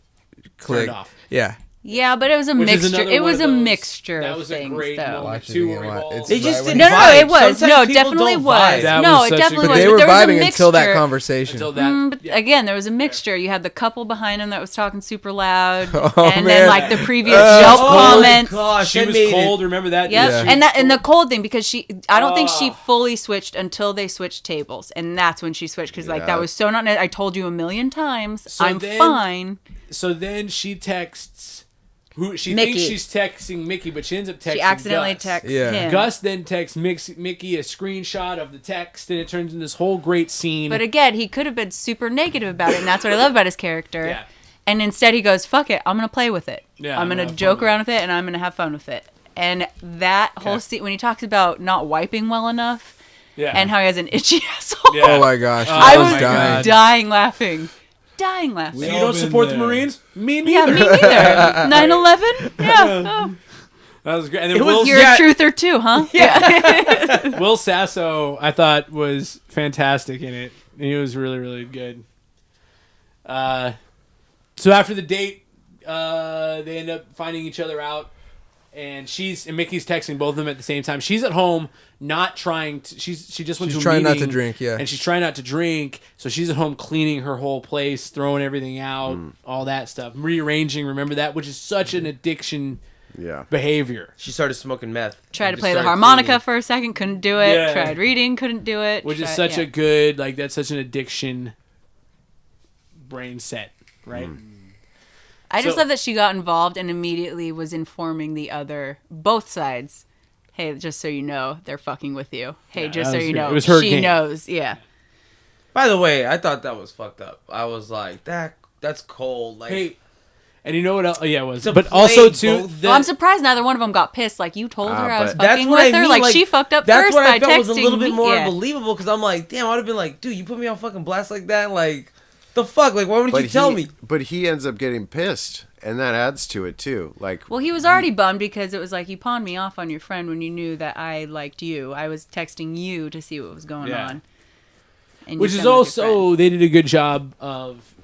clicked. off. Yeah. yeah, but it was a Which is mixture. another It one was of a those- mixture that of was a things, great though. moment Watch it too, again, where he watch- all- it's They just right didn't when- No, vibe. it was. Sometimes No, people definitely don't was. vibe. That No, was it such a definitely good- was. They But were there was a vibing until that mixture. conversation. until that. But yeah. again, there was a mixture. You had the couple behind him that was talking super loud, Oh, and man. then like the previous Oh, Yelp Oh comments. my gosh, She that was made cold. it. Remember that? Yep. Yeah. And the cold thing because I don't think she Oh. fully switched until they switched tables, and that's when she switched because like Yeah. that was so not. I told you a million times, So I'm then- fine. So then she texts. Who she Mickey. thinks she's texting Mickey, but she ends up texting. She accidentally Gus. texts Yeah. him. Gus then texts Mickey a screenshot of the text, and it turns into this whole great scene. But again, he could have been super negative about it, and that's what I love about his character. Yeah. And instead, he goes, "Fuck it, I'm gonna play with it. Yeah, I'm I'm gonna gonna have joke fun with around with it, and I'm gonna have fun with it." And that whole scene, when he talks about not wiping well enough, yeah. and how he has an itchy asshole, Yeah. Oh my gosh. Oh I I was my dying. God. dying laughing, dying laughing. We you all don't been support the there. Marines? Me Yeah, neither. me neither. 9/11. Yeah. Oh. That was great. And then It was- Will, You're Yeah. a truther too, huh? Yeah. Will Sasso, I thought, was fantastic in it. He was really, really good. So after the date, they end up finding each other out, and Mickey's texting both of them at the same time. She's at home, not trying to. She just went She's to a trying not to meeting, drink, yeah. and she's trying not to drink. So she's at home cleaning her whole place, throwing everything out, all that stuff, rearranging. Remember that, which is such an addiction Yeah. behavior. She started smoking meth. Tried and to just play the started harmonica cleaning. for a second, couldn't do it. Yeah. Tried reading, couldn't do it. Which is Tried- such yeah. a good, like, that's such an addiction brain set, right? I just So- love that she got involved and immediately was informing the other, both sides, hey, just so you know, they're fucking with you. Hey, Yeah, just that so was you her- know, it was her she game. knows. Yeah. By the way, I thought that was fucked up. I was like, that's cold. Like, Hey, and you know what else? Oh, yeah, it was. To But play also, too, both- Well, I'm surprised neither one of them got pissed. Like, you told her I was but- that's fucking what with I her. mean. Like, she fucked up that's first what by I felt texting was a little bit me. more Yeah. believable because I'm like, damn, I would have been like, dude, you put me on fucking blast like that. Like, the fuck? Like, why wouldn't you tell me? But he ends up getting pissed, and that adds to it too. Like, Well, he was already bummed because it was like you pawned me off on your friend when you knew that I liked you. I was texting you to see what was going Yeah. on. And you which sent is with your also, they did a good job of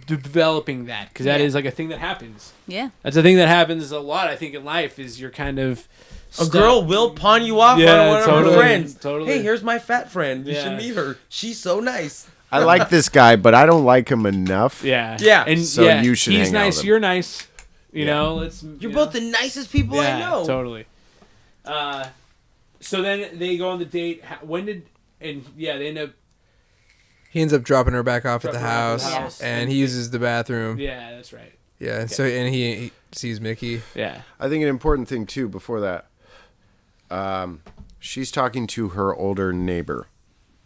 developing that, because that Yeah. is like a thing that happens. friend. Yeah. That's a thing that happens a lot, I think, in life, is you're kind of A girl will pawn you off Yeah, on one of totally, her friends. totally. Hey, here's my fat friend. You Yeah. should meet her. She's so nice. I like this guy, but I don't like him enough. Yeah. Yeah. And So yeah, you should he's hang out nice, with him. you're nice. You Yeah. know, let's. You're both the nicest people yeah, I know. Totally. So then they go on the date. They end up. He ends up dropping her back off at the Dropping her off at house, the house. and he uses the bathroom. Yeah, that's right. Yeah. So and he sees Mickey. Yeah. I think an important thing too before that, she's talking to her older neighbor.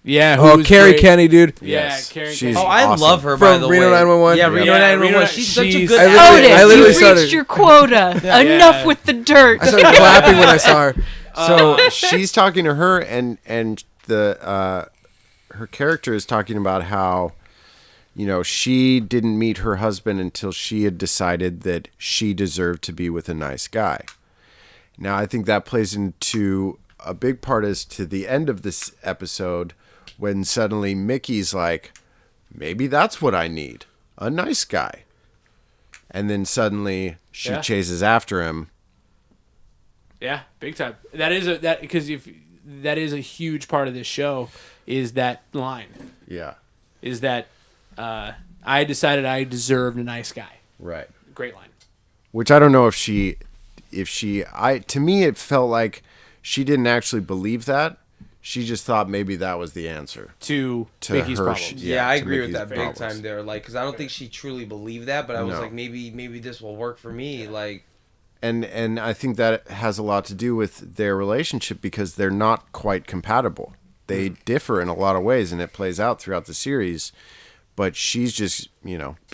Yeah. Oh, who's Carrie great. Kenny, dude. Yeah, Yes, Carrie she's Kenny. Oh, I awesome. love her, by From the Reno way. 911? Yeah, Yeah. Reno Yeah, 911. Reno- She's such a she's- good I literally- actress. I literally Otis, started- you've reached your quota. Yeah. Enough with the dirt. I started clapping when I saw her. So she's talking to her, and the her character is talking about how, you know, she didn't meet her husband until she had decided that she deserved to be with a nice guy. Now, I think that plays into a big part as to the end of this episode when suddenly Mickey's like, maybe that's what I need, a nice guy. And then suddenly she Yeah. chases after him. Yeah, big time. Because if that is a huge part of this show, is that line. Yeah, Is that I decided I deserved a nice guy. right. Great line. Which I don't know if to me it felt like she didn't actually believe that. She just thought maybe that was the answer To Mickey's her. problems. Yeah, I to agree with Mickey's that big problems. time there. Like, because I don't think she truly believed that, but I was No. like, maybe this will work for me. Like, And I think that has a lot to do with their relationship because they're not quite compatible. They differ in a lot of ways, and it plays out throughout the series. But she's just,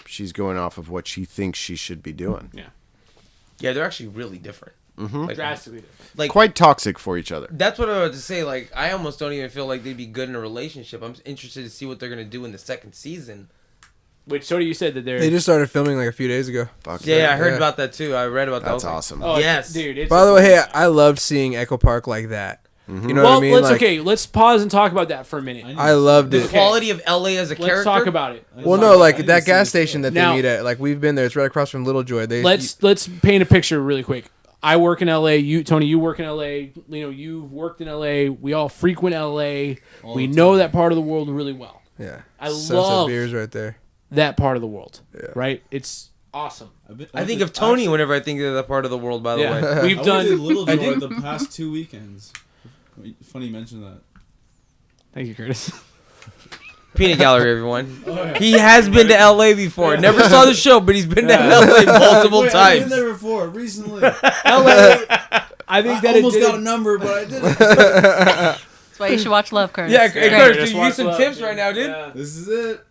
she's going off of what she thinks she should be doing. yeah, they're actually really different. Like, Drastically different. like Quite toxic for each other. that's what I was to say. Like, I almost don't even feel like they'd be good in a relationship. I'm interested to see what they're gonna do in the second season. Which sort of you said that they're. They just started filming like a few days ago. Fuck Yeah, I heard Yeah. about that too. I read about that. I That's was like, awesome. Oh, it's- Yes. dude. It's By the way, hey, I loved seeing Echo Park like that. You know well, what I mean? let's Like, let's pause and talk about that for a minute. I loved the it. quality of LA as a Let's character. talk about it. Well, no, like that gas station that Now- they meet at, like we've been there. It's right across from Little Joy. Let's paint a picture really quick. I work in LA. Tony, you work in LA. You've worked in LA. We all frequent LA. We know that part of the world really well. Yeah, I Sunset love beers right there. that part of the world. Right? It's awesome. I think of Tony whenever I think of that part of the world. By the way, Yeah, we've I went done. to Little I Joy did- the past 2 weekends. Funny you mentioned that. Thank you, Curtis. Peanut Gallery, everyone. Oh, yeah. He has been to LA before. Never saw the show, but he's been to LA multiple Wait, I've been times. there before, recently. LA. I think I that almost it got a did. number, but I didn't. That's why you should watch Love, Curtis. Yeah, It's hey, great. Curtis, Just dude, watch use some Love, tips dude. right now, dude. Yeah. This is it.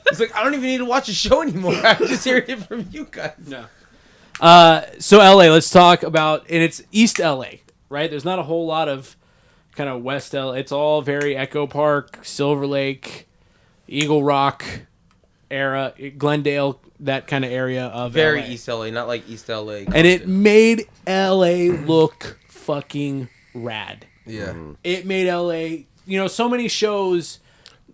It's like I don't even need to watch a show anymore. I'm just hearing it from you guys. No. So LA, let's talk about, and it's East LA, right? There's not a whole lot of kind of West LA. It's all very Echo Park, Silver Lake, Eagle Rock era, Glendale, that kind of area of Very LA. East LA, not like East LA. And it made LA look fucking rad. Yeah, It made LA, so many shows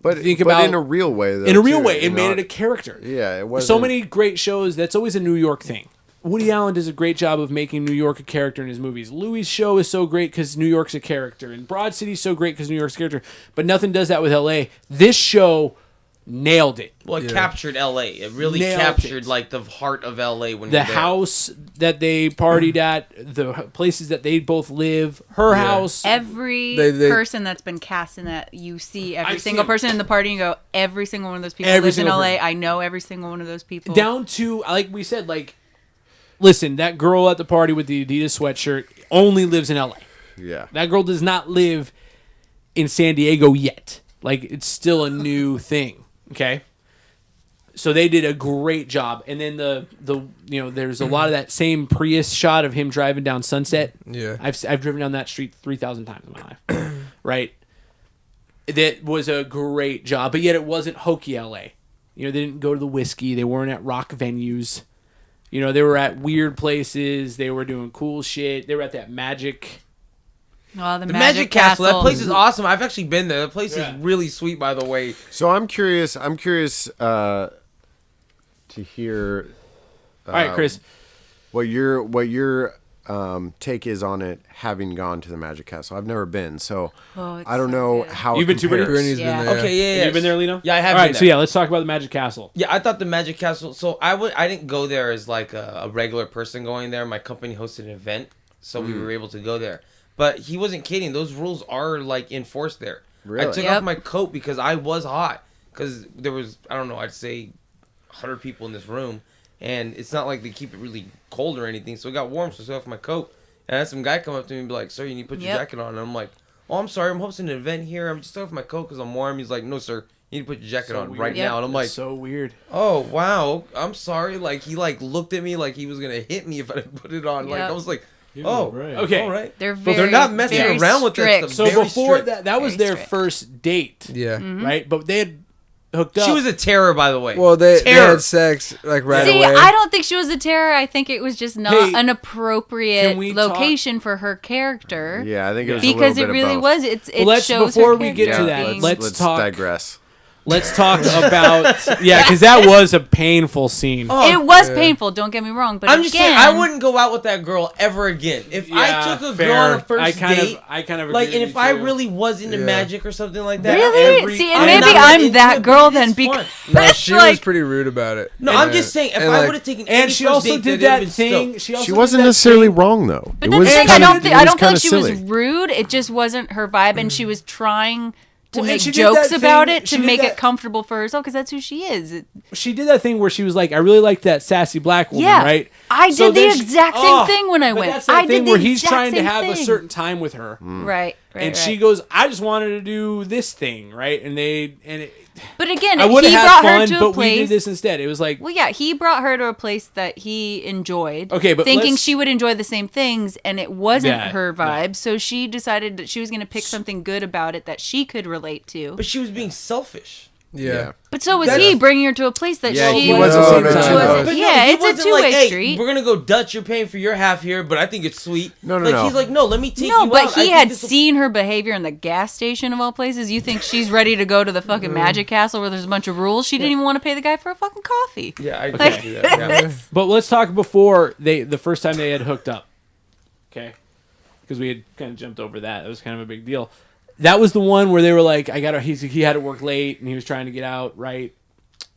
But, think but about in a real way, though. in a real too, way. It made not- it a character. Yeah, it was So many great shows. That's always a New York thing. Woody Allen does a great job of making New York a character in his movies. Louis' show is so great because New York's a character, and Broad City's so great because New York's a character. But nothing does that with L.A. This show nailed it. Well, it captured LA. It really Nailed captured it. like the heart of LA when The you're there. house that they partied at, the places that they both live, her house. Every They- person that's been cast in that, you see every I single see 'em. person in the party and you go, every single one of those people Every lives in single LA. person. I know every single one of those people. Down to, like we said, like listen, that girl at the party with the Adidas sweatshirt only lives in LA. Yeah. That girl does not live in San Diego yet. Like, it's still a new thing. Okay. So they did a great job. And then the there's a lot of that same Prius shot of him driving down Sunset. Yeah. I've driven down that street 3,000 times in my life. Right. That was a great job, but yet it wasn't hokey LA. They didn't go to the whiskey. They weren't at rock venues. They were at weird places. They were doing cool shit. They were at that Magic. Oh, the Magic Castle. That place is awesome. I've actually been there. That place is really sweet, by the way. So I'm curious to hear. All right, Chris. What your take is on it, having gone to the Magic Castle. I've never been, so I don't know how You've been to compares. Brittany's Yeah. been there. Okay, yeah. Have you been there, Lino? Yeah, I have All been right, so there. yeah, let's talk about the Magic Castle. Yeah, I thought the Magic Castle. So I didn't go there as like a regular person going there. My company hosted an event, so we were able to go there. But he wasn't kidding. Those rules are like enforced there. Really? I took off my coat because I was hot. Because there was, I don't know, I'd say 100 people in this room. And it's not like they keep it really cold or anything. So it got warm, so I took off my coat. And I had some guy come up to me and be like, "Sir, you need to put your jacket on." And I'm like, "Oh, I'm sorry. I'm hosting an event here. I'm just taking off my coat because I'm warm." He's like, "No, sir. You need to put your jacket on right now." And I'm like, so weird. "Oh, wow. I'm sorry." Like, he like looked at me like he was going to hit me if I didn't put it on. Like, I was like, "Oh, right. Okay. all right." They're But they're not messing very around with that strict. stuff. So Very before strict. that was Very their strict. first date, Yeah. right? But they had hooked up. She was a terror, by the way. Well, they Terror. had sex like right See, away. I don't think she was a terror. I think it was just not Hey, an appropriate can we talk- location for her character. Yeah, I think it was Because a it little bit really of both. was. It Well, let's- shows before her we get to character that, being- let's talk- digress. Let's talk about because that was a painful scene. Oh, It was painful. Don't get me wrong, but I'm just again, saying, I wouldn't go out with that girl ever again. If I took a girl on a first I kind date, of like, agree and with if I you. really was into Yeah. magic or something like that, Really? See, and I'm maybe not I'm into that it, girl but then it's because fun. No, that's she like was pretty rude about it. No, And, I'm just saying, if and, I like, would have taken and any she first also date did there, that they'd been thing. stoked. She also She did wasn't that necessarily thing- wrong though. But It that's was the thing. kinda- I it don't was feel kinda like she was silly. rude. It just wasn't her vibe, and she was trying to Well, and make she did jokes that about thing- it she to did make that- it comfortable for herself because that's who she is. She did that thing where she was like, "I really like that sassy black woman," Yeah, right? I So did the then she- exact same Oh, thing when I but went. That's that I thing did the where he's exact trying to same have a thing. certain time with her, Right, and she goes, "I just wanted to do this thing," right? And But again, I would he have brought had her fun, to a but we place. did this instead. It was like, Well, yeah, he brought her to a place that he enjoyed. Okay, but thinking let's- she would enjoy the same things, and it wasn't Yeah, her yeah. vibe. So she decided that she was going to pick something good about it that she could relate to. But she was being selfish. Yeah. But so was That's- he, bringing her to a place that Yeah, she he was wasn't the same open time. to But those. But Yeah, he it's a wasn't two-way like, hey, street. we're gonna go Dutch. You're paying for your half here, but I think it's sweet. No, like, no. He's like, no, let me take No, you but out. I he think had this'll- seen her behavior in the gas station of all places. You think she's ready to go to the fucking Magic Castle where there's a bunch of rules? She didn't even want to pay the guy for a fucking coffee. Yeah, I Like- do that. Yeah. but let's talk before the first time they had hooked up, okay? Because we had kind of jumped over that. It was kind of a big deal. That was the one where they were like, he had to work late and he was trying to get out, right?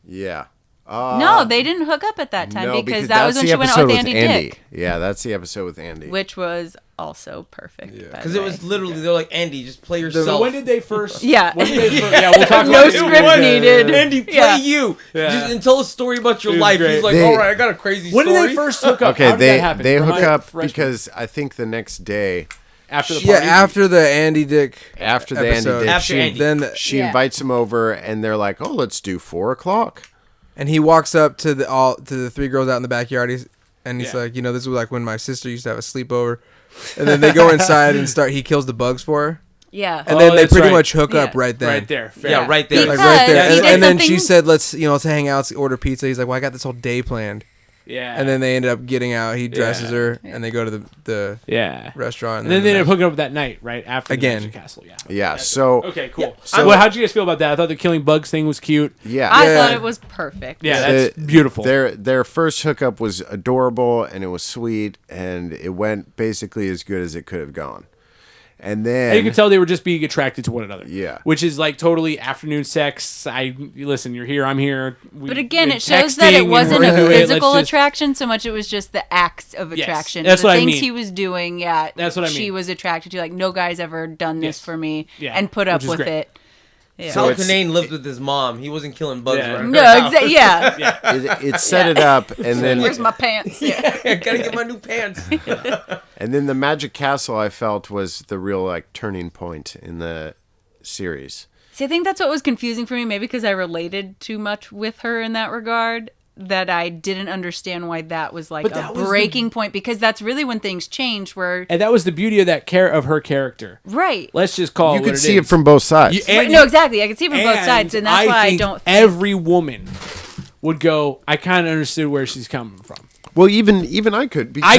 Yeah. No, they didn't hook up at that time No, because that was that's when the she went out episode with Andy Dick, Yeah, that's the episode with Andy. which was also perfect. Yeah. Because it was literally, they're like, Andy, just play yourself. So when did they first? Yeah. When did they first, yeah, we'll talk No about it. script needed. Andy, play Yeah. you. Yeah. Just, and tell a story about your It was life. great. He's like, They- all right, I got a crazy When story. did they first hook up? Okay, How did they that happen? they hook Remind- up fresh- because I think the next day after the Yeah, party. after the Andy Dick after the episode. Andy did, After she, Andy. then she Yeah. invites him over and they're like, "Oh, let's do 4:00." and he walks up to the three girls out in the backyard. He's Yeah. like, this was like when my sister used to have a sleepover, and then they go inside and start. He kills the bugs for her, Yeah. and then they that's pretty right. much hook up Yeah. right then. right there. Fair. Yeah, right there. Like Because right there, he and, did and then she something- said, "Let's hang out, order pizza." He's like, "Well, I got this whole day planned," Yeah. and then they ended up getting out. He dresses Yeah. her, and they go to the yeah. restaurant. And then they ended up hooking up that night, right after Again. the Magic Castle. Yeah. Yeah, so Okay, cool. Yeah, So, well, how'd you guys feel about that? I thought the killing bugs thing was cute. yeah, I Yeah. thought it was perfect. Yeah, that's The- beautiful. Their first hookup was adorable and it was sweet and it went basically as good as it could have gone. And then And you could tell they were just being attracted to one another. Yeah. Which is like totally afternoon sex. Listen, you're here, I'm here. But again, it shows that it wasn't a physical attraction so much. It was just the acts of Yes, attraction. that's the what I things mean. he was doing. Yeah, That's what I She mean. was attracted to. Like no guy's ever done this Yes. for me Yeah, and put up which is with great. it. Yeah. So Cal it's- Kinane lived with his mom. He wasn't killing bugs. Yeah. around her No, house. yeah. it set it up, and then Where's my pants? Yeah. I gotta get my new pants. and then the Magic Castle I felt was the real like turning point in the series. See, I think that's what was confusing for me. Maybe because I related too much with her in that regard, that I didn't understand why that was like But a that was breaking point. Because that's really when things changed. Where And that was the beauty of of her character. right. Let's just call You it what could it see is. it from both sides. You- and No, exactly. I can see it from both and sides, and that's why I think don't. Think, every woman would go, I kind of understood where she's coming from. Well, even I could. Because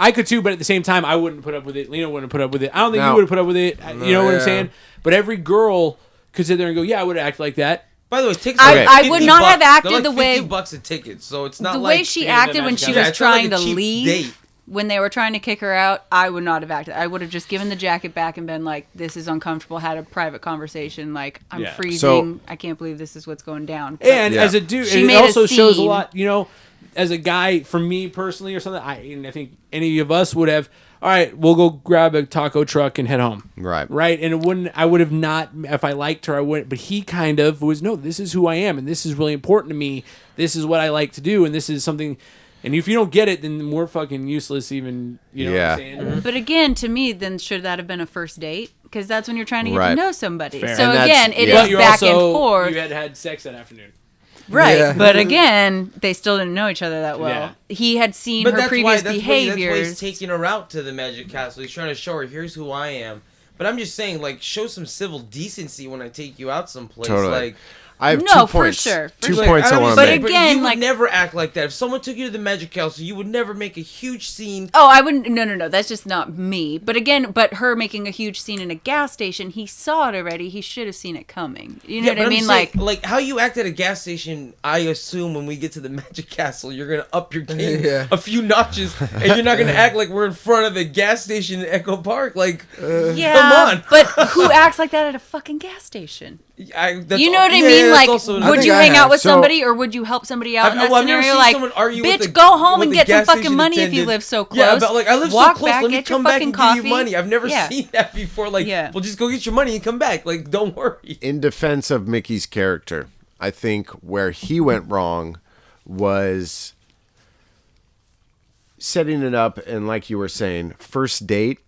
I could too, but at the same time, I wouldn't put up with it. Lena wouldn't put up with it. I don't think No. you would have put up with it. You know what I'm yeah. saying? But every girl could sit there and go, yeah, I would act like that. By the way, tickets. I- are like I 50 would not have bucks. acted They're like the way- 50 bucks a ticket, so it's not the like way she the acted when she Yeah, was it's not like trying a to cheap leave, date. when they were trying to kick her out, I would not have acted. I would have just given the jacket back and been like, "This is uncomfortable." Had a private conversation, like, "I'm Yeah. freezing. So- I can't believe this is what's going down." And Yeah. as a dude, She and it made a also shows a scene. lot, as a guy, for me personally or something, I think any of us would have, all right, we'll go grab a taco truck and head home. Right. Right. And I would have not, if I liked her, I wouldn't, but he kind of was, no, this is who I am. And this is really important to me. This is what I like to do. And this is something, and if you don't get it, then we're fucking useless even, you know Yeah. what I'm saying? But again, to me, then should that have been a first date? Because that's when you're trying to get Right. to know somebody. Fair. So And that's- again, it yeah. is But you're back and also, forth. you had sex that afternoon. Right. Yeah. But again, they still didn't know each other that well. Yeah. He had seen But her that's why previous that's why behaviors. he's taking her out to the Magic Castle. He's trying to show her, here's who I am. But I'm just saying, like, show some civil decency when I take you out someplace. Totally. Like, I have No, 2 for points. sure, for 2 sure. points I I'm want just to saying, make. But again, you would like- never act like that. If someone took you to the Magic Castle, you would never make a huge scene. Oh, I wouldn't. No. That's just not me. But again, her making a huge scene in a gas station, he saw it already. He should have seen it coming. You know what but I I'm mean? saying, Like, how you act at a gas station, I assume when we get to the Magic Castle, you're going to up your game Yeah. a few notches. And you're not going to act like we're in front of the gas station in Echo Park. Like, yeah. come on. But who acts like that at a fucking gas station? That's You know all- what I yeah, mean? that's Like, also would another- you I hang have. out with So- somebody, or would you help somebody out in that I've never scenario? seen Like, someone argue with bitch, the- go home with and the get some gas fucking station money if you attendant. live so close. Yeah, but like I live Walk so close. back, Let me get your come back fucking and coffee. give you money. I've never Yeah. seen that before. Like, Yeah. well, just go get your money and come back. Like, don't worry. In defense of Mickey's character, I think where he went wrong was setting it up, and like you were saying, first date,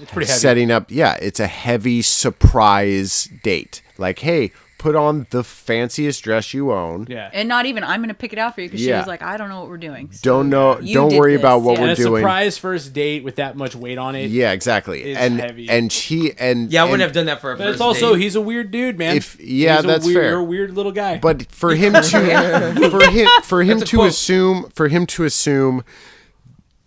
It's pretty heavy. setting up. Yeah, it's a heavy surprise date. Like, hey, put on the fanciest dress you own. Yeah. And not even, I'm going to pick it out for you because she Yeah. was like, I don't know what we're doing. So Don't know. you Don't did worry this, about what yeah. And we're a doing. surprise first date with that much weight on it. Yeah, exactly. Is and heavy. and she and Yeah, I wouldn't and- have done that for a But first it's also, date. he's a weird dude, man. If- yeah, He's a that's weird, fair. You're a weird little guy. But for him to for him That's a to quote. assume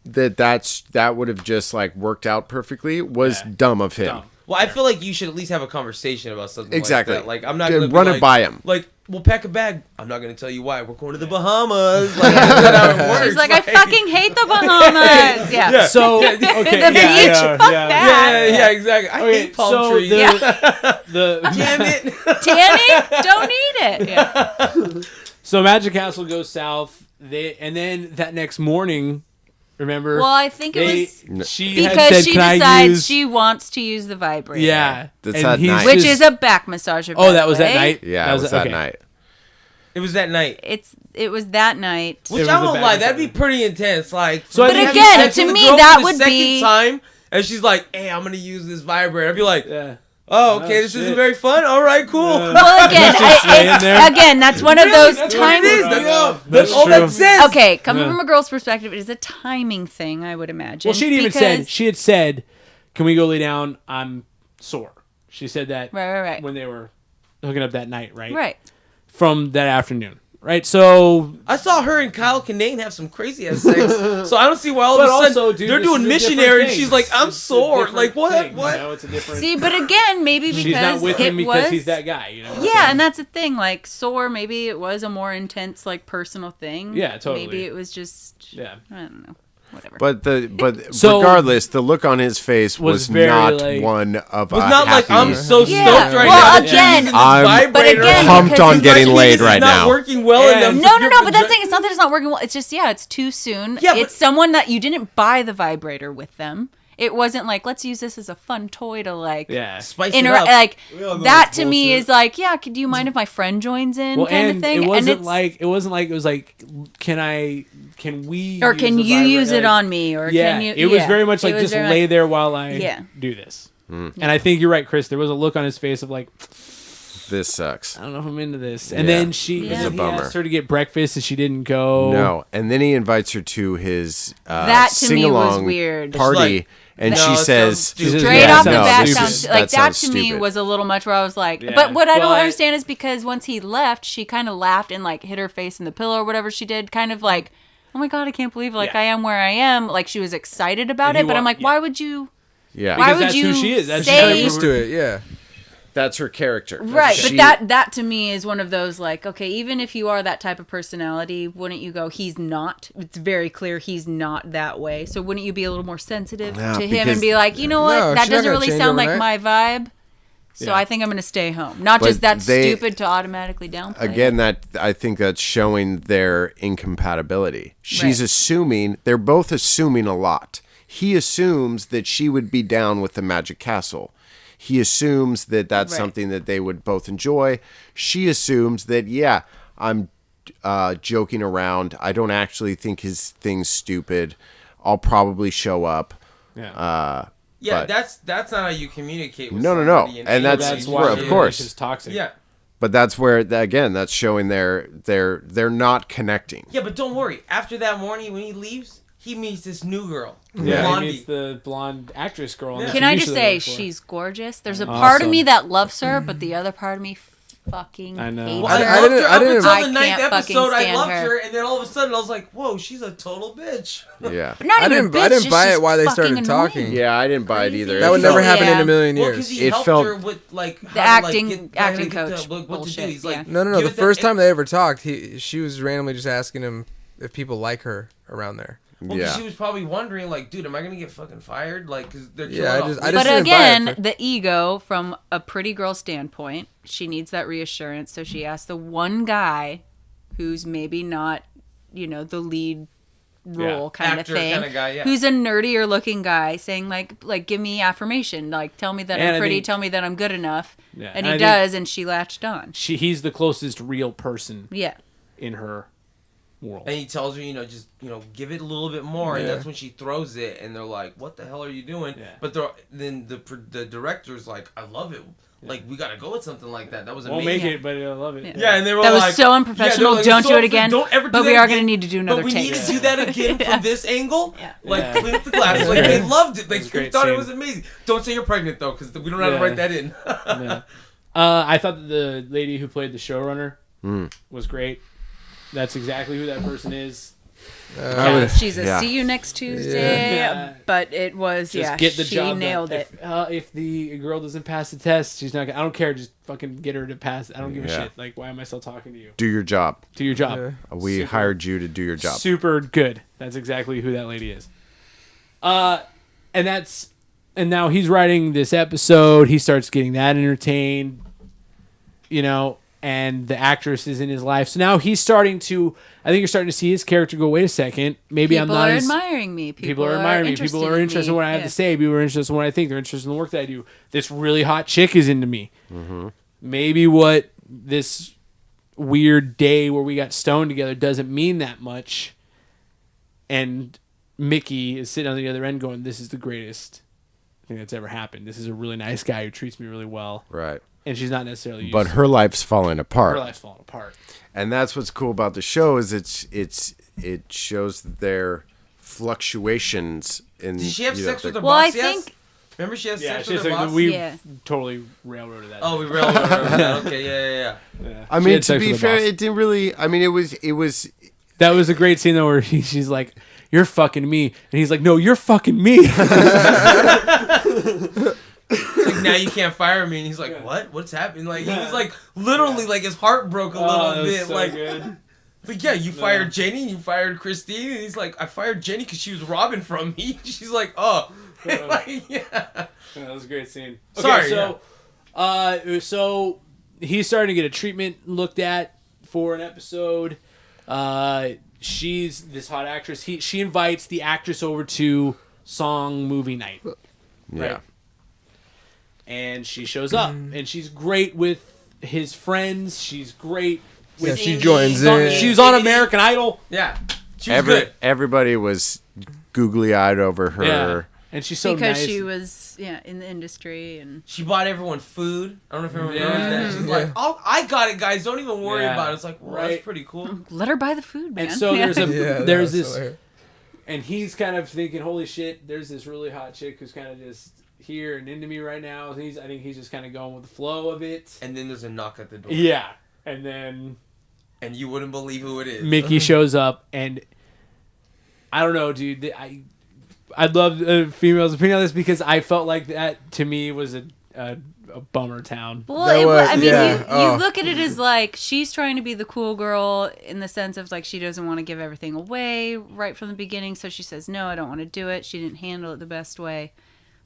that would have just like worked out perfectly was Yeah. dumb of him. Dumb. Well, I feel like you should at least have a conversation about something Exactly. like that. Like, I'm not Yeah, going to run it by him. Like, we'll pack a bag. I'm not going to tell you why. We're going to the Bahamas. Like, that's not how it works. She's like, I fucking hate the Bahamas. Yeah. So, okay. The yeah, beach, yeah, fuck yeah. that. Yeah, exactly. I Okay, hate palm so trees. the Damn it. Tanny, don't need it. Yeah. So Magic Castle goes south, and then that next morning, remember? Well, I think it was she had because said, she "Can I decides use-" she wants to use the vibrator. Yeah, That's and that he's night. Which just- is a back massager. by Oh, that the was that way. night. Yeah, it was that okay. night. It was that night. It was that night. Which was I a won't bad lie, that'd decision. be pretty intense. Like, So I for me think- having But again, sex to with a me, girl that for the would second be- time, and she's like, "Hey, I'm gonna use this vibrator." I'd be like, Yeah. "Oh, okay, Oh, this shit. isn't very fun. All right, cool." Well, again, just laying there. again, that's one of those That's what times. it is. That's all true. that says. Okay, coming Yeah. from a girl's perspective, it is a timing thing, I would imagine. Well, she because- had said, "Can we go lay down? I'm sore." She said that Right. when they were hooking up that night, right? Right. From that afternoon, right? So I saw her and Kyle Kinane have some crazy ass sex, so I don't see why all of But a sudden also, dude, they're this doing is a different missionary, and thing. she's like, "I'm It's a sore." different Like, what? thing, What? You know, it's a different. See, but again, maybe because she's not with it him because was, he's that guy, you know. Yeah, and that's the thing. Like sore, maybe it was a more intense, like personal thing. Yeah, totally. Maybe it was just. Yeah. I don't know. Whatever. But So- regardless, the look on his face Was was very, not like- one of Was a not like happy- I'm so Yeah. stoked right Well, now. that again- she's using this I'm vibrator. But again, pumped because on it's getting Like, laid this is right not now. working well Yeah. enough. No, but that's the thing. It's not that it's not working well. It's just, yeah, it's too soon. Yeah, but- it's someone that you didn't buy the vibrator with them. It wasn't like, let's use this as a fun toy to like Spice it up. like We all know that it's to me bullshit. is like, yeah, do you mind if my friend joins in kind of thing? It wasn't it's, like it was like, can we or use can the you vibra- use it like- on me, or Yeah, can you? it was yeah. very much It like was just very lay much- there while I Yeah. do this. And I think you're right, Chris. There was a look on his face of like, This sucks. I don't know if I'm into this. And Yeah. then she It's and a he bummer. asked her to get breakfast and she didn't go. No, and then he invites her to his That to me was sing-along weird. party, like, and no, she it says, sounds stupid. Straight Yeah, off the no, bat, this sounds is- like that sounds to me stupid. was a little much. Where I was like, Yeah. but what I don't But- understand is because once he left, she kind of laughed and like hit her face in the pillow or whatever she did, kind of like, oh my god, I can't believe like Yeah. I am where I am. Like she was excited about And he it, but I'm wa- like, yeah. why would you? Yeah, Why Because would that's you who she is. That's say? she- Used to it, yeah. that's her character. Right, She- but that to me is one of those like, okay, even if you are that type of personality, wouldn't you go, he's not? It's very clear he's not that way. So wouldn't you be a little more sensitive No, to him and because- be like, you know what, No, that she's not doesn't gonna really change sound like my overnight. vibe. So Yeah. I think I'm going to stay home. Not But just that's they- stupid to automatically downplay. Again, that I think that's showing their incompatibility. She's Right. assuming they're both assuming a lot. He assumes that she would be down with the Magic Castle. He assumes that that's Right. something that they would both enjoy. She assumes that, yeah, I'm joking around. I don't actually think his thing's stupid. I'll probably show up. Yeah. Yeah, but- that's not how you communicate with No, somebody. and that's- That's why- why of course. it's toxic. Yeah. But that's where, again, that's showing they're not connecting. Yeah, but don't worry. After that morning when he leaves, he meets this new girl. Yeah, Blondie. he meets the blonde actress girl. on the Can TV I show just they say work for. she's gorgeous? There's a part of Awesome. me that loves her, but the other part of me fucking I know. hates Well, I, her. I loved didn't- her I up didn't- until I the ninth can't fucking episode. I stand loved her. her, and then all of a sudden I was like, "Whoa, she's a total bitch." Yeah. Not I even didn't- a bitch, I didn't just buy it she's while they fucking started annoying. talking. Yeah, I didn't buy it either. That would It never felt- happen in Yeah. a million Well, years. because he It helped felt- her with like how The to, acting- like, get, acting how to get coach what to do. bullshit, He's like, yeah. No. give The it that- first time they ever talked, she was randomly just asking him if people like her around there. Well, 'cause Yeah. she was probably wondering, like, dude, am I gonna get fucking fired? Like, because they're killing Yeah, I off just women. But didn't buy it again, for- the ego from a pretty girl standpoint, she needs that reassurance. So she asked the one guy who's maybe not, the lead role kind Actor of thing, kinda guy, yeah. who's a nerdier looking guy, saying like give me affirmation, like tell me that And I I'm pretty, think- tell me that I'm good enough, Yeah, and and he I think- does, and she latched on. He's the closest real person Yeah, in her world. And he tells her, just give it a little bit more, and Yeah. that's when she throws it, and they're like, "What the hell are you doing?" Yeah. But then the director's like, "I love it. Like we gotta go with something like that. That was Won't amazing." make it, but I love it. Yeah, and they were that was like, so yeah, unprofessional. they're like, Don't "It's do so it again. Don't ever do But that we are again. gonna need to do another But we take. need to do that again from this angle. Yeah. Like Yeah. clean up the glass. It was Like they great. loved it. They was a great thought it scene. was amazing. Don't say you're pregnant though, because we don't know how to Yeah. write that in. Yeah. I thought that the lady who played the showrunner was great. That's exactly who that person is. I would- She's a Yeah. see you next Tuesday, Yeah. but it was Just get the she job nailed done. it. If the girl doesn't pass the test, she's not gonna. I don't care. Just fucking get her to pass. I don't give a Yeah. shit. Like, why am I still talking to you? Do your job. Do your job. Yeah. We Super. hired you to do your job. Super good. That's exactly who that lady is. And now he's writing this episode. He starts getting that entertained, and the actress is in his life. So now he's starting to. I think you're starting to see his character go. Wait a second. Maybe People I'm not are as. admiring me. People are admiring me. People are interested in what I have to say. People are interested in what I think. They're interested in the work that I do. This really hot chick is into me. Maybe what this weird day where we got stoned together doesn't mean that much. And Mickey is sitting on the other end going, this is the greatest thing that's ever happened. This is a really nice guy who treats me really well. Right. And she's not necessarily used But to her life's falling apart. her life's falling apart. And that's what's cool about the show is it shows their fluctuations in. Did she have sex with her Well, I boss? Yes? think Remember she had Yeah, sex she's with her like, boss? we Yeah. totally railroaded that. Oh, we railroaded her. Yeah, okay, yeah. Yeah. I She mean, had to sex be with the fair, boss. it didn't really. I mean, it was. That was a great scene though, where she's like, "You're fucking me," and he's like, "No, you're fucking me." It's like, now you can't fire me. And he's like, what? What's happening? Like, he was like, literally, like, his heart broke a little bit. so Like, good. like, yeah, you fired Jenny and you fired Christine. And he's like, I fired Jenny because she was robbing from me. She's like, oh. Like, yeah. Yeah, that was a great scene. Okay, Sorry, so he's starting to get a treatment looked at for an episode. She's this hot actress. She invites the actress over to song movie night. Yeah. Right. And she shows up, and she's great with his friends. She's great with. Yeah, she Singing. joins in. She was on American Idol. Yeah, she was good. Everybody was googly eyed over her. Yeah, and she's so because nice. she was in the industry and She bought everyone food. I don't know if everyone Yeah. knows that. She's Yeah. like, "Oh, I got it, guys. Don't even worry Yeah. about it." It's like, well, Right. that's pretty cool. let her buy the food, man. And so there's a Yeah, that there's was this, hilarious. and he's kind of thinking, "Holy shit!" There's this really hot chick who's kind of just here and into me right now. I think he's just kind of going with the flow of it. And then there's a knock at the door. Yeah, and then And you wouldn't believe who it is. Mickey shows up, and I don't know, dude. I'd love a female's opinion on this because I felt like that to me was a bummer town. Well, That was- I mean, yeah. you Oh. look at it as like she's trying to be the cool girl in the sense of like she doesn't want to give everything away right from the beginning. So she says, no, I don't want to do it. She didn't handle it the best way.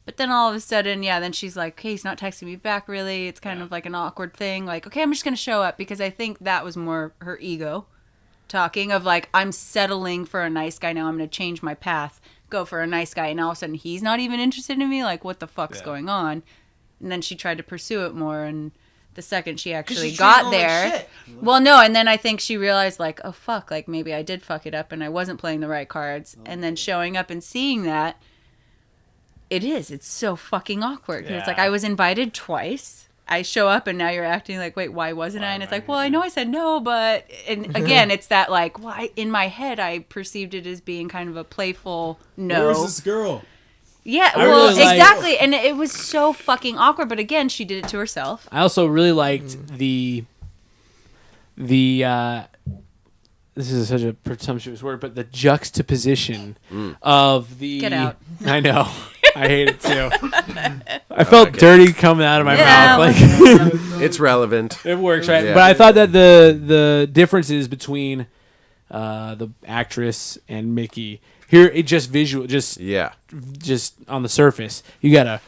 But then all of a sudden, then she's like, okay, he's not texting me back really. It's kind of like an awkward thing. Like, okay, I'm just going to show up because I think that was more her ego talking of like, I'm settling for a nice guy now. I'm going to change my path, go for a nice guy. And all of a sudden he's not even interested in me. Like, what the fuck's going on? And then she tried to pursue it more, and the second she actually she got treated him like there, shit. well, no, and then I think she realized like, oh fuck, like maybe I did fuck it up and I wasn't playing the right cards, and then showing up and seeing that, it's so fucking awkward because it's like Yeah. I was invited twice. I show up and now you're acting like, wait, why wasn't I? And it's like, well, I know I said no, but and again, it's that like, well, in my head I perceived it as being kind of a playful no. Where's this girl? Yeah, I well, really like- exactly, and it was so fucking awkward. But again, she did it to herself. I also really liked the this is such a presumptuous word, but the juxtaposition of the. Get out. I know. I hate it too. I felt dirty coming out of my Yeah. mouth. Like It's relevant. it works, right? Yeah. But I thought that the differences between the actress and Mickey here, it just visual, just on the surface, you got a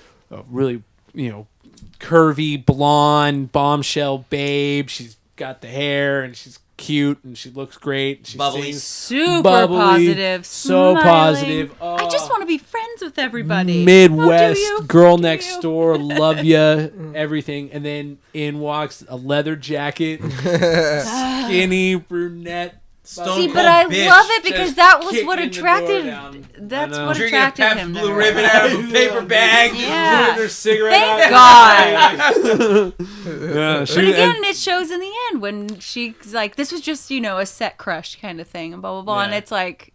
really curvy blonde bombshell babe. She's got the hair and she's cute and she looks great. She Bubbly. sings Super bubbly, positive, so smiling. positive. I just want to be friends with everybody. Midwest Oh, do you? girl Do next you? door, love ya, everything, and then in walks a leather jacket, skinny brunette. Stone See, Cold but I bitch. love it because Just that was kicking what the door attracted. down. That's I know. what Drinking a attracted Pabst him. to Blue her. Ribbon out of a paper bag. Yeah. Putting her cigarette Thank out. Yeah, But she, again, it shows in the end when she's like, "This was just a set crush kind of thing," and blah blah blah, and Yeah. it's like,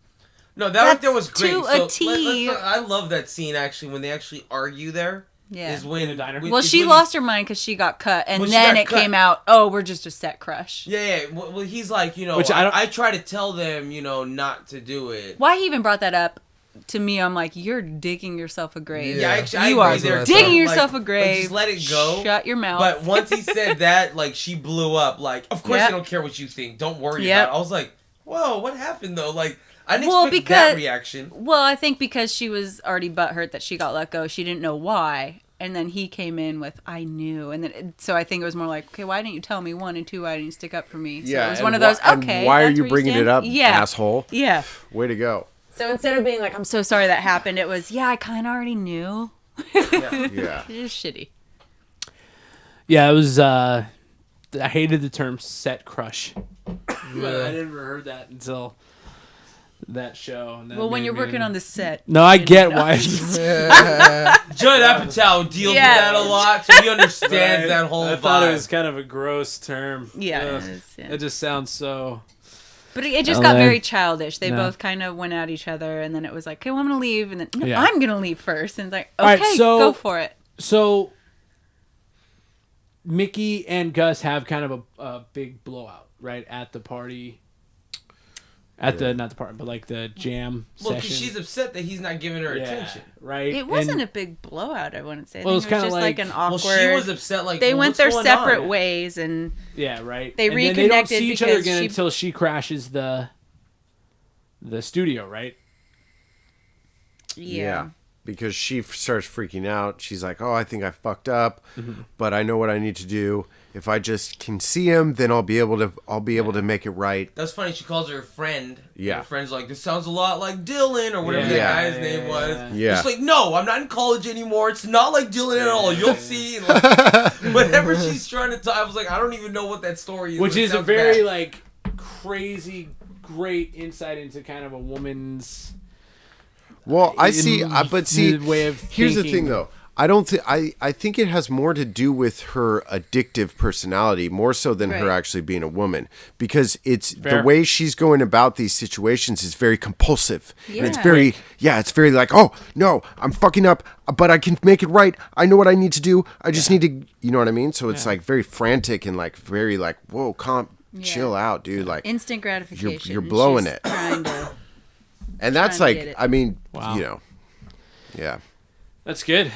No, that That's right there was great. to So a T. I love that scene actually when they actually argue there. yeah. Is when In the diner? when- Well, is she when- lost her mind because she got cut, and Well, she then got it cut. came out, "Oh, we're just a set crush." Yeah. Well, he's like, Which I don't- I try to tell them, not to do it. Why he even brought that up to me? I'm like, you're digging yourself a grave. Yeah, Yeah. actually, You I are agree there. digging too. yourself a Like, grave. just let it go. Shut your mouth. But once he said that, like, she blew up. Like, of course Yep. I don't care what you think. Don't worry Yep. about it. I was like, whoa, what happened though? Like, I didn't Well, expect because- that reaction. Well, I think because she was already butthurt that she got let go, she didn't know why. And then he came in with, I knew. And then, so I think it was more like, okay, why didn't you tell me? 1 and 2, why didn't you stick up for me? So it was one of those, okay. Why are that's you where bringing stand. it up, Yeah. asshole? Yeah. Way to go. So instead of being like, I'm so sorry that happened, it was, yeah, I kind of already knew. Yeah. It's just shitty. yeah, it was. I hated the term "set crush." I never heard that until that show. And that Well, when made you're me- working on the set. No, I get know. why. Judd Apatow deals Yeah. with that a lot, so he understands that whole I vibe. thought it was kind of a gross term. Yeah, it Ugh. is, yeah. It just sounds so. But it just LA. got very childish. They No. both kind of went at each other, and then it was like, okay, well, I'm going to leave. And then, no, Yeah. I'm going to leave first. And it's like, All right, okay, so- go for it. So, Mickey and Gus have kind of a big blowout, right, at the party. At the, not the party, but like the jam Well, because session. she's upset that he's not giving her Yeah, attention. right? It wasn't And- a big blowout, I wouldn't say. I Well, think it's it was kinda just like like- an Well, awkward. she was upset. Like, they well, went what's their going separate on? ways, and Yeah, right. They and then they don't reconnected see each other because again she- until she crashes the studio, right? yeah. Because she starts freaking out. She's like, "Oh, I think I fucked up, Mm-hmm. but I know what I need to do." if I just can see him, then I'll be able to make it right. That's funny. She calls her a friend. Yeah. Her friend's like, this sounds a lot like Dylan or whatever Yeah. that guy's name was. Yeah. It's like, no, I'm not in college anymore. It's not like Dylan at all. You'll see. Like, whenever she's trying to talk, I was like, I don't even know what that story is. Which but it is a sounds very bad. like crazy, great insight into kind of a woman's. Well, but see, the way of here's the thinking. thing though. I don't think I think it has more to do with her addictive personality more so than her Right. actually being a woman, because it's Fair. the way she's going about these situations is very compulsive. And it's Yeah. very it's very like, "Oh, no, I'm fucking up, but I can make it right. I know what I need to do. I just need to, you know what I mean?" So it's like very frantic and like very like, "Whoa, chill out, dude." Like Instant gratification. you're blowing She's it. Trying to, and that's trying to like get it. I mean, Wow. you know. Yeah. That's good.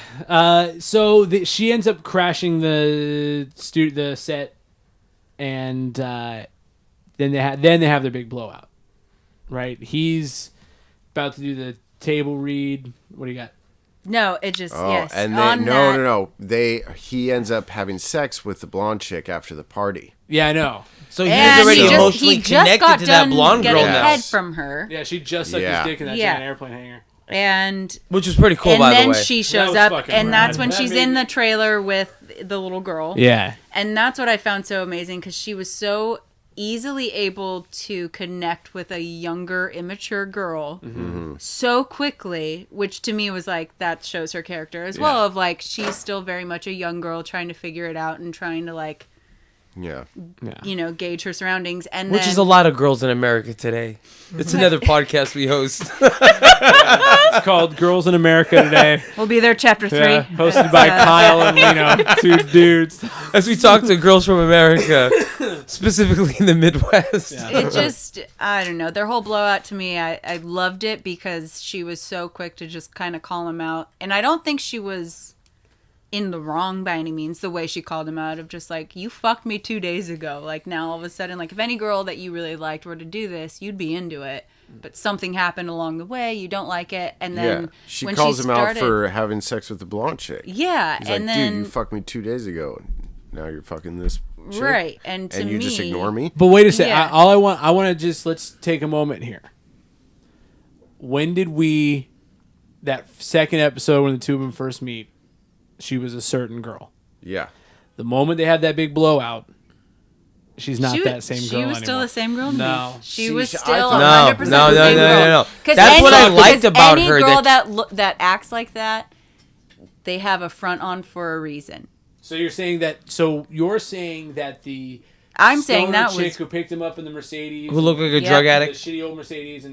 So she ends up crashing the set, and then they have their big blowout. Right? He's about to do the table read. What do you got? no, it just Oh, yes. and on then that, no. He ends up having sex with the blonde chick after the party. Yeah, I know. So he's And already emotionally he just connected got to that done blonde girl getting now. head from her, Yeah, she just sucked Yeah. his dick in that Yeah. giant airplane hangar. and Which is pretty cool, and by then the way. she That shows was up, fucking and rad. that's when That she's made in me- the trailer with the little girl. Yeah. And that's what I found so amazing, because she was so easily able to connect with a younger, immature girl so quickly, which to me was like, that shows her character as well, of like, she's still very much a young girl trying to figure it out and trying to like, Yeah. you know, gauge her surroundings. And Which then, is a lot of girls in America today. It's another podcast we host. It's called Girls in America Today. we'll be there chapter 3. Yeah, hosted by Kyle and two dudes. As we talk to girls from America, specifically in the Midwest. It just, I don't know, their whole blowout to me, I loved it because she was so quick to just kind of call him out. And I don't think she was in the wrong by any means, the way she called him out of just like, you fucked me 2 days ago. Like now all of a sudden, like if any girl that you really liked were to do this, you'd be into it. But something happened along the way, you don't like it. And then She when calls she him out started, for having sex with the blonde chick. yeah. He's And like, then, dude, you fucked me 2 days ago. Now you're fucking this chick. right. And to And you me, just ignore me? But wait a second. Yeah. I want to just, let's take a moment here. When did that second episode when the two of them first meet, she was a certain girl. Yeah. The moment they had that big blowout, she's not that same girl She was still anymore. the same girl to No. me. She See, was I still thought- 100% No, the no, same no, girl. no, no. 'Cause That's what I liked because about any her, girl that- that acts like that, they have a front on for a reason. So you're saying that the I'm saying stoner that chick was who picked him up in the Mercedes, Who looked like a Yeah. drug the addict. shitty old Mercedes,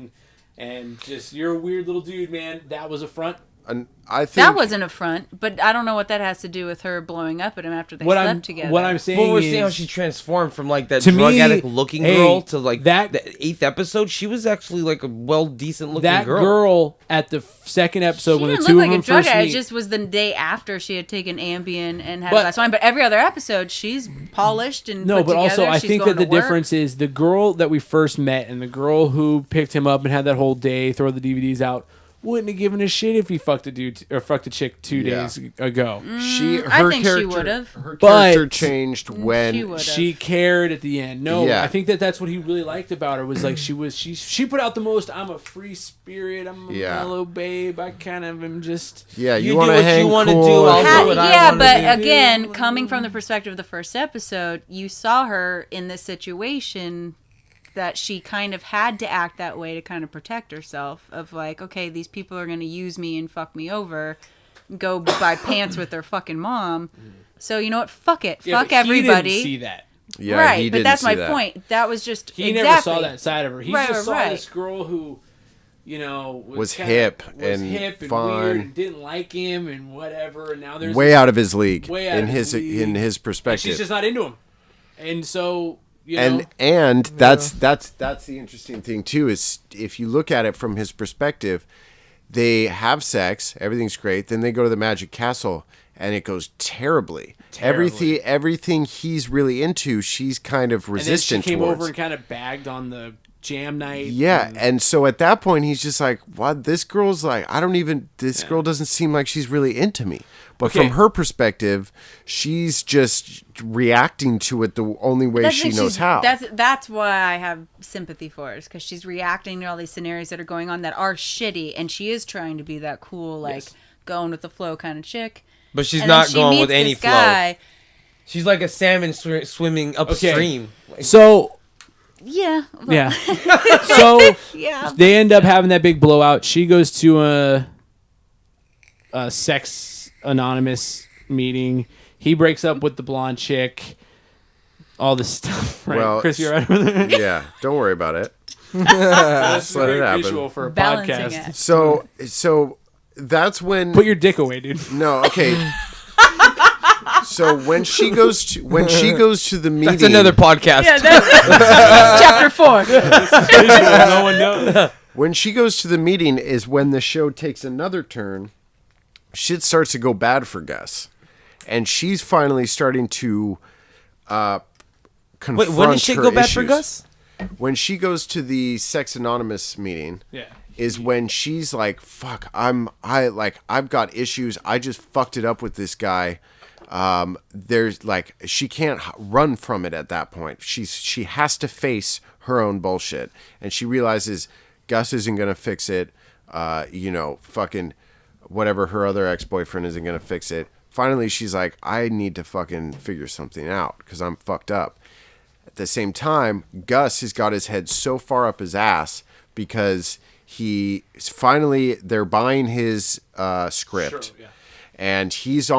and just you're a weird little dude, man. That was a front. And I think that wasn't a front, but I don't know what that has to do with her blowing up at him after they slept together. What I'm saying Well, we're is, seeing how she transformed from like that to drug me, addict looking hey, girl to like that- the 8th episode. She was actually like a decent looking that girl at the second episode she when the didn't two look of like them a drug first addict. meet. It just was the day after she had taken Ambien and had But- a glass of wine. But every other episode, she's polished and No, put but also together. I She's think going that the to work. difference is the girl that we first met and the girl who picked him up and had that whole day throw the DVDs out wouldn't have given a shit if he fucked a dude or fucked a chick 2 Yeah. days ago. I think she would've. Her But- character changed She when would've. She cared at the end. No, Yeah. I think that's what he really liked about her was like she put out the most. I'm a free spirit. I'm a Yeah. mellow babe. I kind of am just. Yeah, You you do want to what you hang wanna cool. do, I'll Ha- do what I yeah, wanna but do. again, coming from the perspective of the first episode, you saw her in this situation that she kind of had to act that way to kind of protect herself of like, okay, these people are going to use me and fuck me over, go buy pants with their fucking mom. So you know what? Fuck it. Yeah, Fuck but everybody. He didn't see that. Yeah, right, he but didn't that's see my that. point. That was just He exactly. never saw that side of her. He Right, just saw right. this girl who, you know, Was kinda- hip was and hip and fun. weird and didn't like him and whatever. And now there's Way out of his league Way out in of his his league. in his and perspective. she's just not into him. And so you know, and that's the interesting thing too, is if you look at it from his perspective, they have sex, everything's great, then they go to the magic castle and it goes terribly. Everything he's really into, she's kind of and then she resistant came towards. over and kind of bagged on the jam night. Yeah, and so at that point, he's just like, "What? This girl's like, this girl doesn't seem like she's really into me." But Okay. from her perspective, she's just reacting to it the only way she knows how. That's why I have sympathy for her, because she's reacting to all these scenarios that are going on that are shitty, and she is trying to be that cool, like going with the flow kind of chick. But she's And then not she going meets with any this flow. guy. She's like a salmon swimming upstream. Like, So Yeah. well, yeah, so Yeah. they end up having that big blowout. She goes to a sex anonymous meeting. He breaks up with the blonde chick. All this stuff, right? Well, Chris, you're right over there. Yeah, don't worry about it. That's let it very happen. visual for a Balancing podcast. it. So that's when. Put your dick away, dude. No, okay. So when she goes to the meeting, that's another podcast. Yeah, that's chapter 4. No one knows. when she goes to the meeting is when the show takes another turn. Shit starts to go bad for Gus, and she's finally starting to confront Wait, when did shit her go bad for issues. Gus? When she goes to the Sex Anonymous meeting, Yeah. is when she's like, "Fuck, I've got issues. I just fucked it up with this guy." There's like she can't run from it at that point. She has to face her own bullshit, and she realizes Gus isn't gonna fix it. Fucking whatever her other ex-boyfriend isn't gonna fix it. Finally, she's like, I need to fucking figure something out because I'm fucked up. At the same time, Gus has got his head so far up his ass because they're buying his script. Sure, yeah. And he's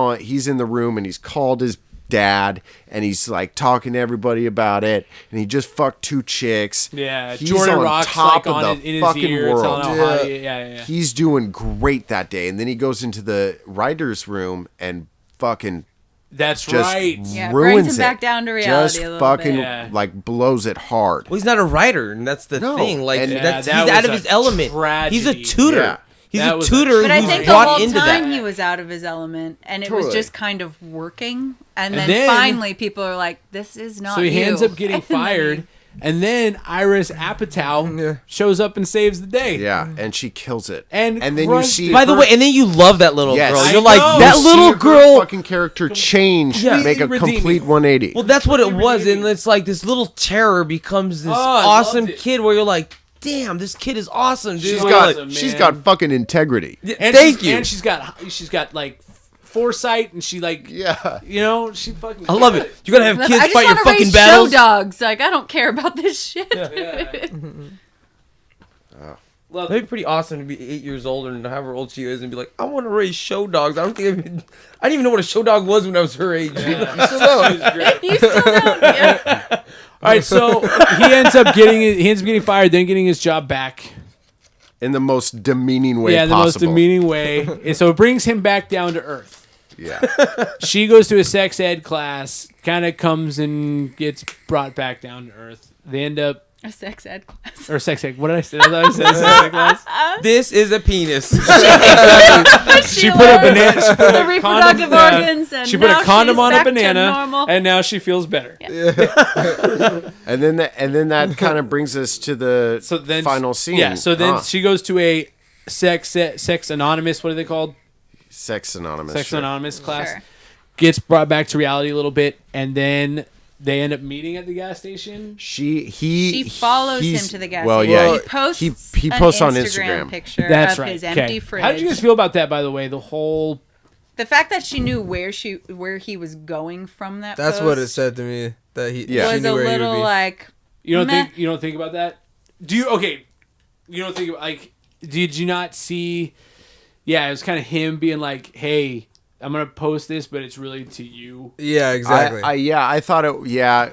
in the room and he's called his dad and he's like talking to everybody about it, and he just fucked 2 chicks. Yeah, He's Jordan on Rock's top like of on the in his fucking ear, world. telling how hot he is. Yeah. He's doing great that day, and then he goes into the writer's room and fucking That's just right. Yeah, ruins brings him it. back down to reality Just a little fucking bit. Yeah. like blows it hard. Well, he's not a writer, and that's the No, thing. Like, and- that's, Yeah, that he's out was of a his element. He's a tragedy. tutor. Yeah. He's That a was a tutor But I who's think the brought whole into time that. he was out of his element, and it Totally. was just kind of working. And And then, then- finally, people are like, "This is not." So he you." ends up getting And then fired, and then Iris Apatow Yeah. shows up and saves the day. Yeah, and she kills it. And then you crushed see it. By the her- way, and then you love that little Yes. girl. I You're know. like, that You see little her girl. fucking character change, Yeah. make a Redeeming. complete 180. Well, that's what it was, redeeming. and it's like this little terror becomes this Oh, I awesome loved it. kid where you're like, damn, this kid is awesome, dude. she's We're got like, she's man. got fucking integrity. And thank she's- you. And she's got like foresight, and she like Yeah. she fucking. I love it. You gotta have Look, kids I just fight your want to fucking raise battles. show dogs. Like, I don't care about this shit. Yeah. Love That'd be pretty awesome to be 8 years old and however old she is and be like, I want to raise show dogs. I didn't even know what a show dog was when I was her age. You know? You still know. You still don't. Yeah. All right, so he ends up getting fired, then getting his job back. In the most demeaning way Yeah, the most possible. demeaning way. And so it brings him back down to earth. Yeah. She goes to a sex ed class, kind of comes and gets brought back down to earth. They end up, A sex ed class. or sex ed, what did I say? I thought I said sex ed class. This is a penis. She put a banana. She put The a reproductive condom, organs, and she put now a condom she's on a back to banana, normal. and now she feels better. And then that kind of brings us to the So then, final scene. Yeah. So then Ah, she goes to a sex anonymous. What are they called? Sex Anonymous. Sex sure. anonymous class. Sure. Gets brought back to reality a little bit, and then they end up meeting at the gas station. She follows him he's- to the gas Well, station. yeah, He posts, he posts an on Instagram Instagram. picture That's of right. his empty Okay. fridge. How did you guys feel about that? By the way, the whole The fact that she knew where he was going from that. That's post what it said to me. That he Yeah. she Was knew a where he would little be. like. you don't Meh. think you don't think about that? Do you? Okay, you don't think about, like, did you not see? Yeah, it was kind of him being like, "Hey, I'm gonna post this, but it's really to you." Yeah, exactly. I thought it. Yeah,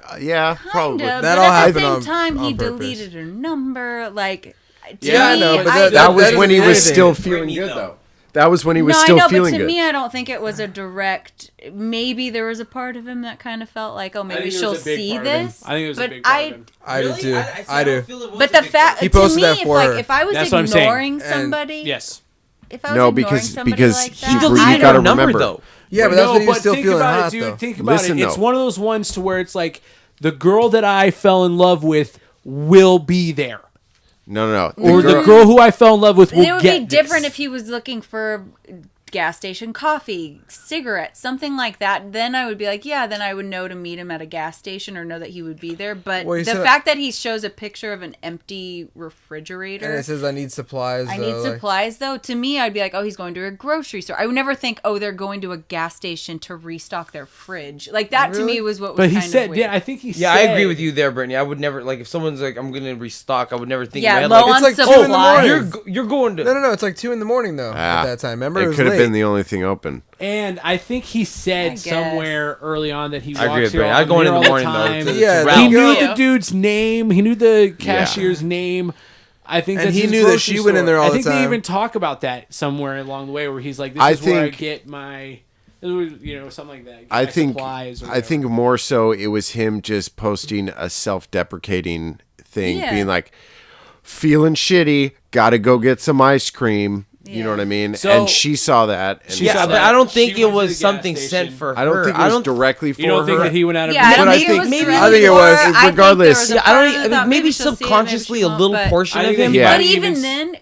probably. Kind of, That but all at the happened same on- time, he on purpose. deleted her number. Like, to Yeah, I me, know, but That was doesn't when he mean was anything. still feeling Britney, good, though. though. That was when he was no, still I know, feeling but to good. me, I don't think it was a direct. Maybe there was a part of him that kind of felt like, oh, maybe think it she'll was a big see part of him. this. I think it was a but big part of him. I do too. I do. But the fact, He to posted me, that for her. if I was That's what I'm saying. ignoring And- somebody, Yes. if I was No, ignoring because- somebody because like he that, He deleted deleted you gotta her number, remember. though. Yeah, but that's No, when he was still think feeling about hot it, dude. though. Think about Listen, it. It's though. one of those ones to where it's like the girl that I fell in love with will be there. No. Or the girl who I fell in love with will It would get be different this. if he was looking for gas station coffee, cigarettes, something like that. Then I would be like, yeah, then I would know to meet him at a gas station or know that he would be there. But Well, you the said- fact that he shows a picture of an empty refrigerator. And it says I need supplies. I need supplies, though. To me, I'd be like, oh, he's going to a grocery store. I would never think, oh, they're going to a gas station to restock their fridge. Like, that to me was what was But he kind said, of weird. yeah, I think he said. Yeah, I agree with you there, Brittany. I would never, like, if someone's like, I'm going to restock, I would never think Yeah, in low my head, on like, it's like 2 in the supplies. morning. you're going to... No, it's like 2 in the morning though at that time. Remember, it It was could have late. been the only thing open. And I think he I said guess. somewhere early on that he I agree walks with here Brandon. all, I'd go in here the all the morning, though, time. to- Yeah, to He route. knew Yeah. the dude's name. He knew the cashier's name. I think And that's he his knew that grocery she went in store. there all I the think they time. even talk about that somewhere along the way where he's like, "This I is where I think- get my, you know, something like that." I my think supplies or I whatever. think more so it was him just posting a self-deprecating thing, Yeah. being like, feeling shitty, gotta go get some ice cream. You know Yeah. what I mean? So- and she saw that. And She Yeah, saw but that. I don't think She it went to the was gas something station. sent for her. I don't think it was directly for You don't her. think that he went out of Yeah, I his don't But I think, think- it was maybe- directly I think it for was. her. I think there Regardless. was a Yeah, I part don't. of it Maybe, that maybe she'll see it, maybe subconsciously she a won't, little but- portion I of think him. that- Yeah. But He even even- then,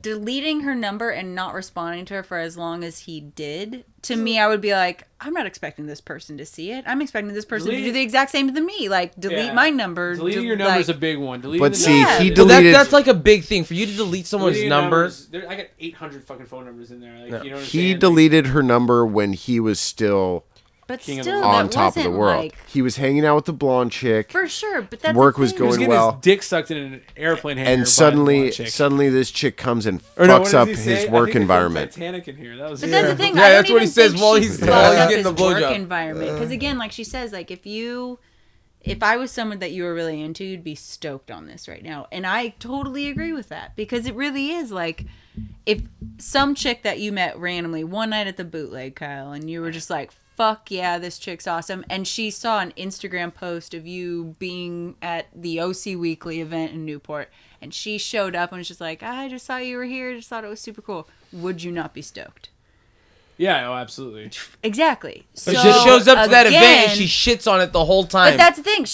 deleting her number and not responding to her for as long as he did, to me, I would be like, I'm not expecting this person to see it. I'm expecting this person to do the exact same to me. Like, delete Yeah. my number. Deleting your number is a big one. Deleting But the see, number- he Yeah. But deleted. that's like a big thing for you to delete someone's deleting number. numbers, I got 800 fucking phone numbers in there. Like, you know what I'm he saying? deleted her number when he was still But King of the still, world. on that top of the wasn't world. like He was hanging out with the blonde chick, for sure. But that's Work the was thing. He was going getting well. his dick sucked in an airplane hangar. by and the suddenly, blonde chick. suddenly this chick comes and Or no, what fucks does up he his say? I think work they filmed environment. Titanic in here. That was But that's the thing. Yeah, I that's don't what he even says think while she he's fucked getting up the his work blowjob. environment. Because again, like she says, like if I was someone that you were really into, you'd be stoked on this right now. And I totally agree with that because it really is like if some chick that you met randomly one night at the bootleg, Kyle, and you were just like, fuck yeah, this chick's awesome. And she saw an Instagram post of you being at the OC Weekly event in Newport. And she showed up and was just like, I just saw you were here. Just thought it was super cool. Would you not be stoked? Yeah, oh, absolutely. Exactly. But So, she shows up to that event and again- she shits on it the whole time. But that's the thing.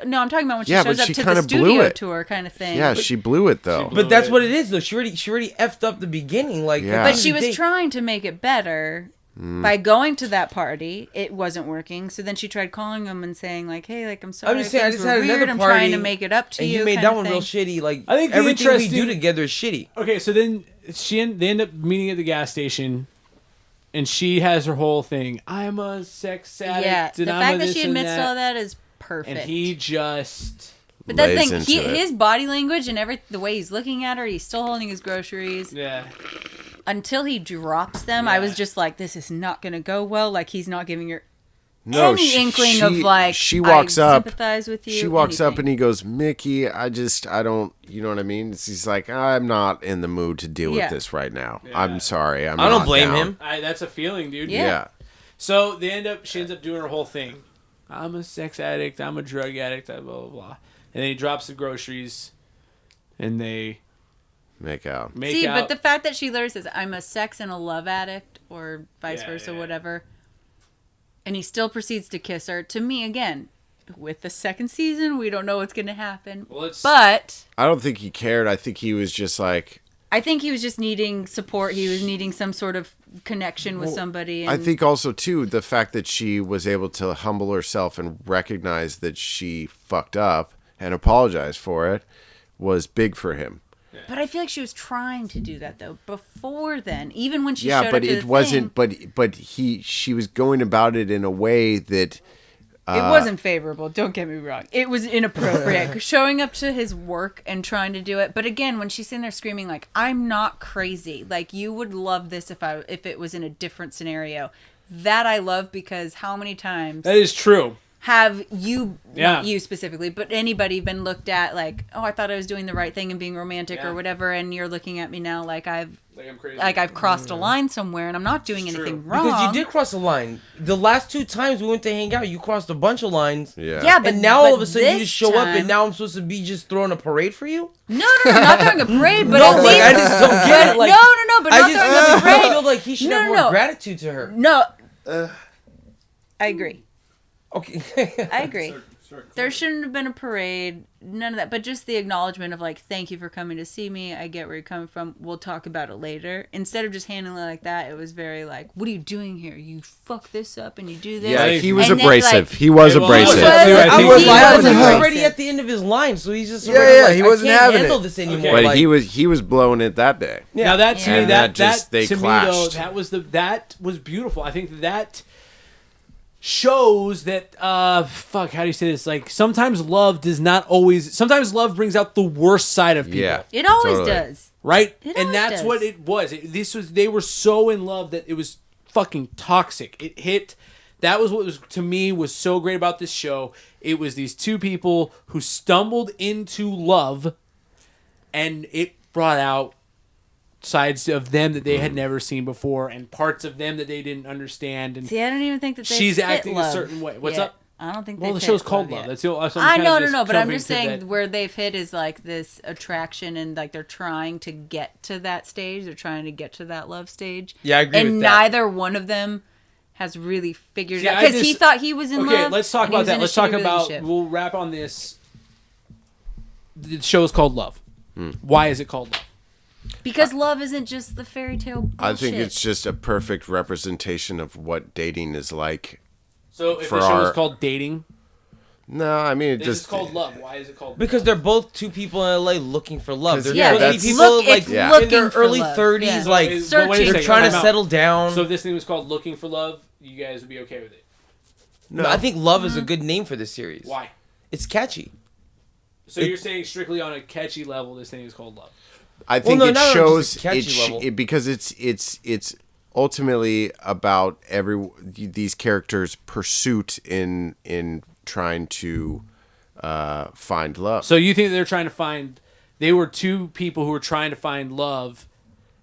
No. I'm talking about when she Yeah, shows but up she to the kinda blew studio it. tour kind of thing. Yeah, she blew it though. blew But that's it. what it is, though. She already effed up the beginning. Like, Yeah. But she was trying to make it better by going to that party. It wasn't working. So then she tried calling him and saying like, "Hey, like I'm sorry. I'm just saying, I things just were had weird. another I'm party, trying to make it up to and you." you made kind that of one thing. real shitty. Like, I think the everything we do interesting- together is shitty. Okay, so then they end up meeting at the gas station, and she has her whole thing. I'm a sex addict. Yeah, and the I'm fact a that this she and admits to all that is perfect. and he just But that's the lays thing. into it. His body language and the way he's looking at her, he's still holding his groceries. yeah. Until he drops them, I was just like, this is not going to go well. Like, he's not giving her No, any inkling of, like, she walks I up. sympathize with you. She walks up anything. and he goes, Mickey, I don't, you know what I mean? He's like, I'm not in the mood to deal Yeah. with this right now. Yeah. I'm sorry. I don't not blame down." him. That's a feeling, dude. Yeah. Yeah. So she ends up doing her whole thing. I'm a sex addict. I'm a drug addict. Blah blah blah. And then he drops the groceries, and they Make out. make See, out. but the fact that she literally says, I'm a sex and a love addict, or vice Yeah, versa, yeah. whatever, and he still proceeds to kiss her, to me, again, with the second season, we don't know what's going to happen. Well, it's- But I don't think he cared. I think he was just like, I think he was just needing support. He was needing some sort of connection with somebody. And I think also too the fact that she was able to humble herself and recognize that she fucked up and apologize for it was big for him. But I feel like she was trying to do that, though, before then. Even when she Yeah, showed but up to it the wasn't. thing, But she was going about it in a way that it wasn't favorable. Don't get me wrong. It was inappropriate. Showing up to his work and trying to do it. But again, when she's sitting there screaming like, I'm not crazy. Like, you would love this if it was in a different scenario. That I love, because how many times that is true. have you, Yeah. not you specifically, but anybody been looked at like, oh, I thought I was doing the right thing and being romantic Yeah. or whatever, and you're looking at me now like I'm crazy. crossed a line somewhere and I'm not doing It's anything true. wrong. Because you did cross a line. The last 2 times we went to hang out, you crossed a bunch of lines. Yeah, but And now all of a sudden you this just show up, time- and now I'm supposed to be just throwing a parade for you? No, not throwing a parade, but No, at like, least I just don't get it. Like, no, but not throwing a I parade. feel like he should No, have no, more no. gratitude to her. No, I agree. Okay. I agree. There shouldn't have been a parade, none of that, but just the acknowledgement of like, thank you for coming to see me. I get where you're coming from. We'll talk about it later. Instead of just handling it like that, it was very like, what are you doing here? You fuck this up and you do this. Yeah, he was And then, abrasive. like, he was well, abrasive. I was He like, was he was abrasive. already at the end of his line, so he's just Yeah, he wasn't I can't having handle it. this anymore. Okay. But Like, he was blowing it that day. Now that to Yeah. me, And they to me though, clashed. that was beautiful. I think that shows that how do you say this? Like sometimes love brings out the worst side of people. Yeah. It always Totally. does. Right? It And always that's does. what it was. They were so in love that it was fucking toxic. It hit. That was what was to me was so great about this show. It was these two people who stumbled into love, and it brought out sides of them that they had never seen before, and parts of them that they didn't understand. And See, I don't even think that they she's hit acting love a certain way. What's yet. up? I don't think. Well, they've the show's hit called yet. Love. That's the. So I I'm know, kinda no, but I'm jumping just to saying that. where they've hit is like this attraction and like they're trying to get to that stage. They're trying to get to that love stage. Yeah, I agree and with that. neither one of them has really figured See, it out I because he just- thought he was in love. Okay, let's talk and he about was that. in a Let's talk shitty about. relationship. We'll wrap on this. The show is called Love. Why is it called Love? Because love isn't just the fairy tale bullshit. I think it's just a perfect representation of what dating is like. So if For the show is our- called Dating, No, I mean it this just is called Love. Why is it called? because Love? they're both two people in LA looking for love. 'Cause, They're yeah, supposed to that's- be people Look, like it's in their looking for early love. 30s, Yeah. like But wait a Searching. second, they're trying to time out. settle down. So if this thing was called Looking for Love, you guys would be okay with it. No, I think love is a good name for this series. Why? It's catchy. So you're saying strictly on a catchy level, this thing is called Love. I think no, it not on shows just a catchy level. because it's ultimately about these characters' pursuit in trying to find love. So you think they're trying to find? They were two people who were trying to find love,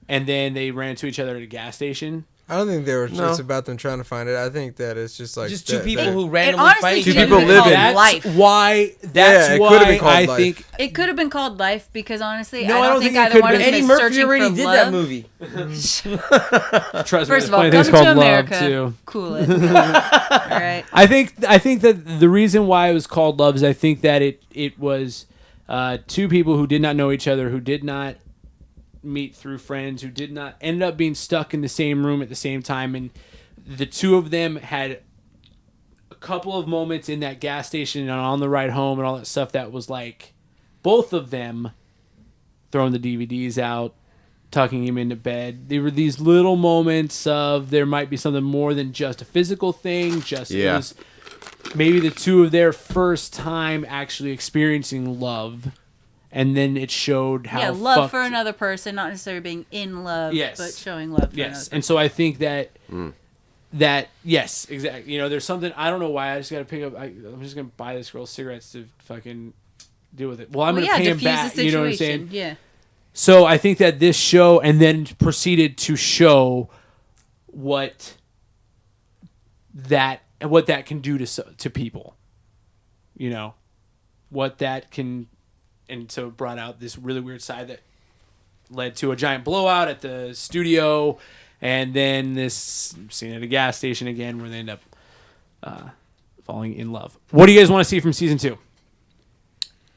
and then they ran into each other at a gas station. I don't think they were No. just about them trying to find it. I think that it's just like Just two people that- who It randomly honestly fight each Two could have people other. been called living. That's life. why. That's Yeah, it why could've been called I Life. think. It could have been called life because honestly, No, I don't think it either could've one of been. them Eddie is Murphy searching already for did love. that movie. Trust me, First there's of all, plenty of coming things to called America, Love too. cool it. All right. I think that the reason why it was called Love is I think that it was two people who did not know each other, who did not meet through friends, who did not end up being stuck in the same room at the same time, and the two of them had a couple of moments in that gas station and on the ride home and all that stuff that was like both of them throwing the DVDs out, tucking him into bed. There were these little moments of there might be something more than just a physical thing. Just it Yeah. was maybe the two of their first time actually experiencing love, and then it showed how Yeah, love fucked- for another person, not necessarily being in love, Yes. but showing love for Yes, another and so I think that yes, exactly. You know, there's something I don't know why I just got to pick up. I'm just gonna buy this girl cigarettes to fucking deal with it. Well, I'm Well, gonna yeah, pay him diffuse back. the You know what I'm situation. saying? Yeah. So I think that this show and then proceeded to show what that can do to people. You know, what that can, and so it brought out this really weird side that led to a giant blowout at the studio, and then this scene at a gas station again where they end up falling in love. What do you guys want to see from season 2?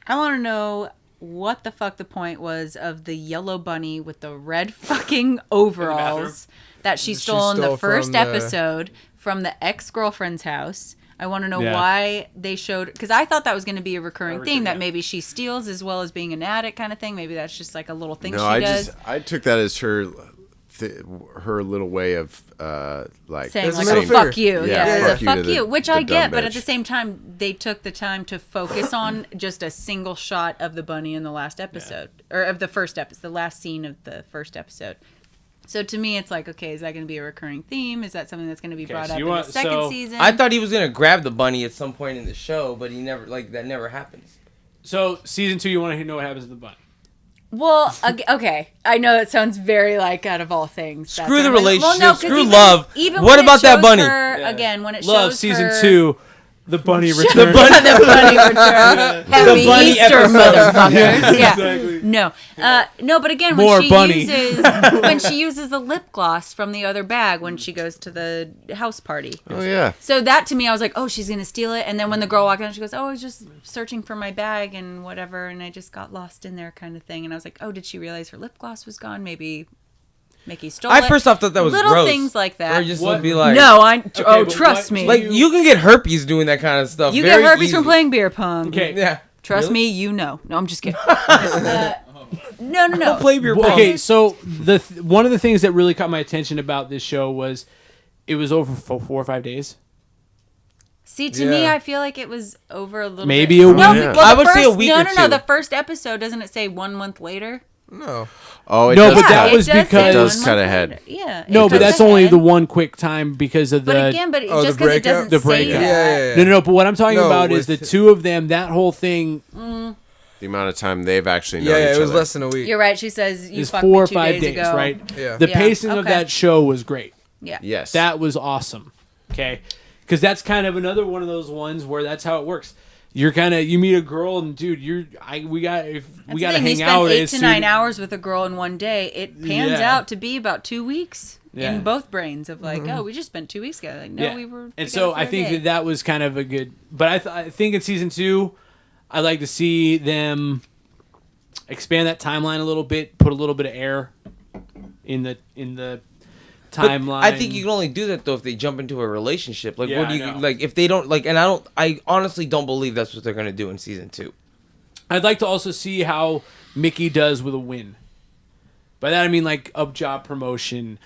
I want to know what the fuck the point was of the yellow bunny with the red fucking overalls that she stole in the stole first from the- episode from the ex-girlfriend's house. I want to know Yeah. why they showed, because I thought that was going to be a recurring recurring, theme, that yeah. maybe she steals as well as being an addict kind of thing. Maybe that's just like a little thing no, she I does. I took that as her little way of like Saying There's a like, middle oh, fuck finger. you. Yeah, Yeah, fuck you to fuck the- you. Which the I get, dumb but at bitch. the same time, they took the time to focus on just a single shot of the bunny in the last episode. Or of the first episode, the last scene of the first episode. So to me, it's like, okay, is that going to be a recurring theme? Is that something that's going to be brought so up you in want- the second so- season? I thought he was gonna grab the bunny at some point in the show, but he never. Like that never happens. So season 2, you want to know what happens to the bunny? Well, okay. I know it sounds very like out of all things. Screw That's the what I'm like, relationship, 'cause screw love. even What when it about that shows bunny? her- Yeah. Again, when it Love shows season her- 2. The bunny The return. bunny return. Happy bunny Easter, episode. motherfuckers. Yeah. Exactly. No. No, but again, More when bunny. when she uses the lip gloss from the other bag when she goes to the house party. Oh yeah. So that to me, I was like, oh, she's going to steal it. And then when the girl walked in, she goes, oh, I was just searching for my bag and whatever. And I just got lost in there kind of thing. And I was like, oh, did she realize her lip gloss was gone? Maybe Mickey stole it. I first off thought that was Little gross. things like that. Or just What? would be like, No, but trust what me. do like you can get herpes doing that kind of stuff. You very get herpes easy. from playing beer pong. Okay. Yeah. Trust Really? me, you know. No, I'm just kidding. No. Don't play beer pong. Okay, so one of the things that really caught my attention about this show was it was over for 4 or 5 days. See, to me, Yeah. I feel like it was over a little Maybe bit. a No, week. Yeah. well, I the would say a first- week no, or no, two. The first episode, doesn't it say 1 month later? No. Oh, it No, does but that cut. was It does say because- It does 1 cut month ahead. later. Yeah. No, it but goes that's only ahead. the one quick time because of But the again, Oh, just the because it breakup? doesn't The say breakup. that. No. But what I'm talking No, about is the with- two of them. That whole thing The amount of time they've actually known Yeah, each it was other. less than a week. You're right. She says you is fucked 4 or me 2 5 days days, ago. right? Yeah. The Yeah, pacing of okay. that show was great. Yeah. Yes. That was awesome. Okay, because that's kind of another one of those ones where that's how it works. You're kind of you meet a girl and dude, we got to hang You out. spend 8 as to soon- 9 hours with a girl in one day. It pans Yeah. out to be about 2 weeks Yeah. in both brains of like, oh, we just spent 2 weeks together. Like, no, we were. And together so for I a think day. that was kind of a good. But I think in season 2, I'd like to see them expand that timeline a little bit, put a little bit of air in the But timeline. I think you can only do that though if they jump into a relationship. Like, Yeah, what do I you know. like if they don't like? And I honestly don't believe that's what they're gonna do in season 2. I'd like to also see how Mickey does with a win. By that I mean like a job promotion.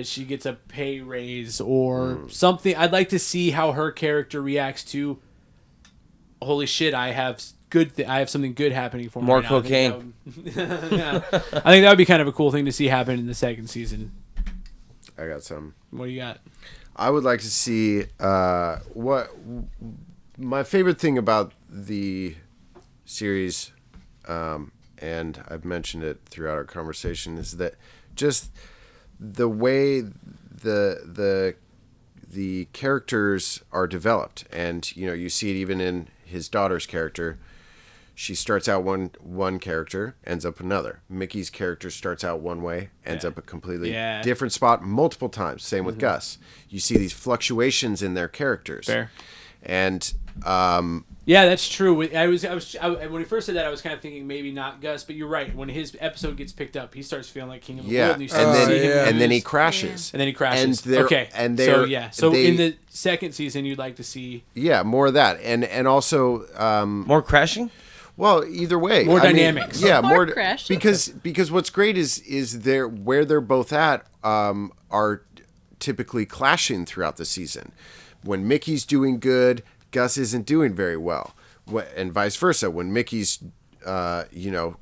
She gets a pay raise or something. I'd like to see how her character reacts to. Holy shit! I have I have something good happening for me. More right now." cocaine. I think that would be kind of a cool thing to see happen in the second season. I got some. What do you got? I would like to see what my favorite thing about the series, and I've mentioned it throughout our conversation, is that just the way the characters are developed, and you see it even in his daughter's character. She starts out one character, ends up another. Mickey's character starts out one way, ends up a completely different spot multiple times. Same with Gus. You see these fluctuations in their characters. Fair. And Yeah, that's true. When he first said that, I was kind of thinking maybe not Gus, but you're right. When his episode gets picked up, he starts feeling like king of the world, and you start and seeing him then lose. and then he crashes. And then he crashes. And they're- okay. and so they're- yeah. So they- in the second season, you'd like to see Yeah, more of that, and also More crashing. well, either way, More I mean, dynamics. yeah, More more crash. because what's great is where they're both at are typically clashing throughout the season. When Mickey's doing good, Gus isn't doing very well, and vice versa. When Mickey's going to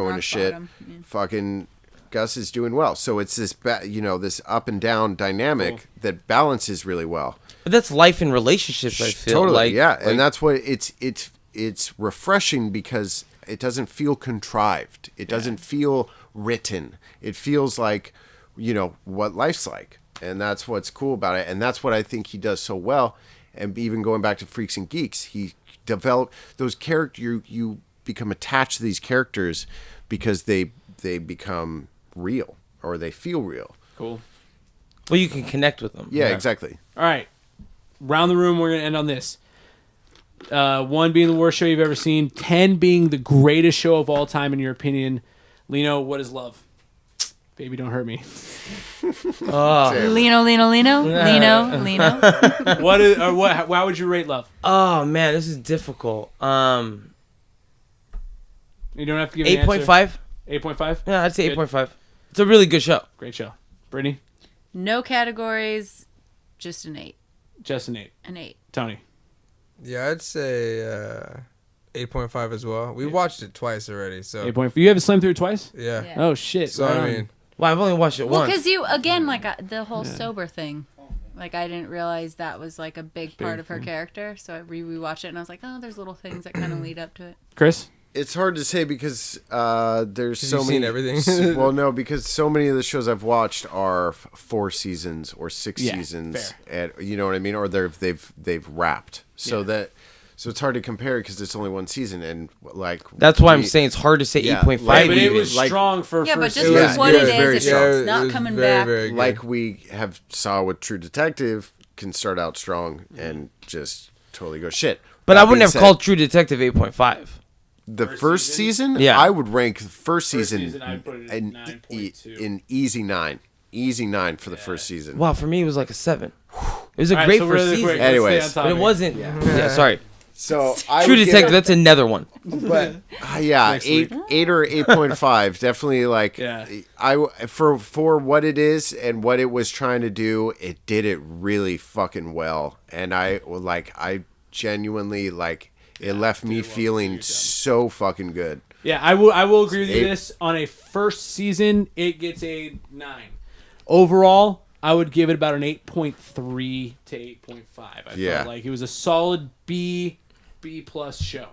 Rock shit, bottom, yeah. fucking Gus is doing well. So it's this this up and down dynamic that balances really well. But that's life in relationships. I feel Totally, like yeah, like, and that's what it's refreshing because it doesn't feel contrived. It doesn't feel written. It feels like what life's like, and that's what's cool about it. And that's what I think he does so well. And even going back to Freaks and Geeks, he developed those characters. You become attached to these characters because they become real or they feel real. cool. well, you can connect with them. Yeah, exactly. All right, round the room. We're gonna end on this. 1 being the worst show you've ever seen. 10 being the greatest show of all time in your opinion. Lino, what is love? Baby, don't hurt me. Lino. What is or what? How would you rate love? Oh man, this is difficult. You don't have to give an 8.5. 8.5. Yeah, I'd say Good. 8.5. It's a really good show. Great show. Brittany, No categories, just an 8. just an 8. An 8. Tony, Yeah, I'd say 8.5 as well. We watched it twice already, so 8.5. You have slammed through it twice? yeah. Yeah. Oh shit. So right I on. mean, Well, I've only watched it Well, once. because you again the whole sober thing, like I didn't realize that was like a big part of her character. So I rewatched it and I was like, oh, there's little things that kind of lead up to it. Chris, It's hard to say because there's 'Cause so you've many. seen everything. Well, no, because so many of the shows I've watched are 4 seasons or 6 Yeah, seasons, and you know what I mean, or they've wrapped. So it's hard to compare because it's only one season, and like That's why I'm saying it's hard to say Yeah, 8.5. like- But it even, was like- strong for Yeah, but first just season. with what it very is, strong. it's not it was coming very, back. very good. like we have saw with True Detective can start out strong and just totally go shit. But That I wouldn't being have said, called True Detective 8.5. the First first season? season. Yeah. I would rank the first First season season, I'd put it at 9.2. an easy 9. Easy 9 for the first season. Wow, for me it was like a 7. It was a All right, great so first really season. quick, let's Anyways. stay on But it topic. wasn't. Yeah, sorry. So I True would give Detective, it- that's another one. but yeah, Next 8 or 8.5. Definitely like Yeah. for what it is and what it was trying to do, it did it really fucking well. And I genuinely like it left me feeling so fucking good. Yeah, I will agree with you. 8. This on a first season, it gets a 9. Overall, I would give it about an 8.3 to 8.5. I Yeah. felt like it was a solid B plus show.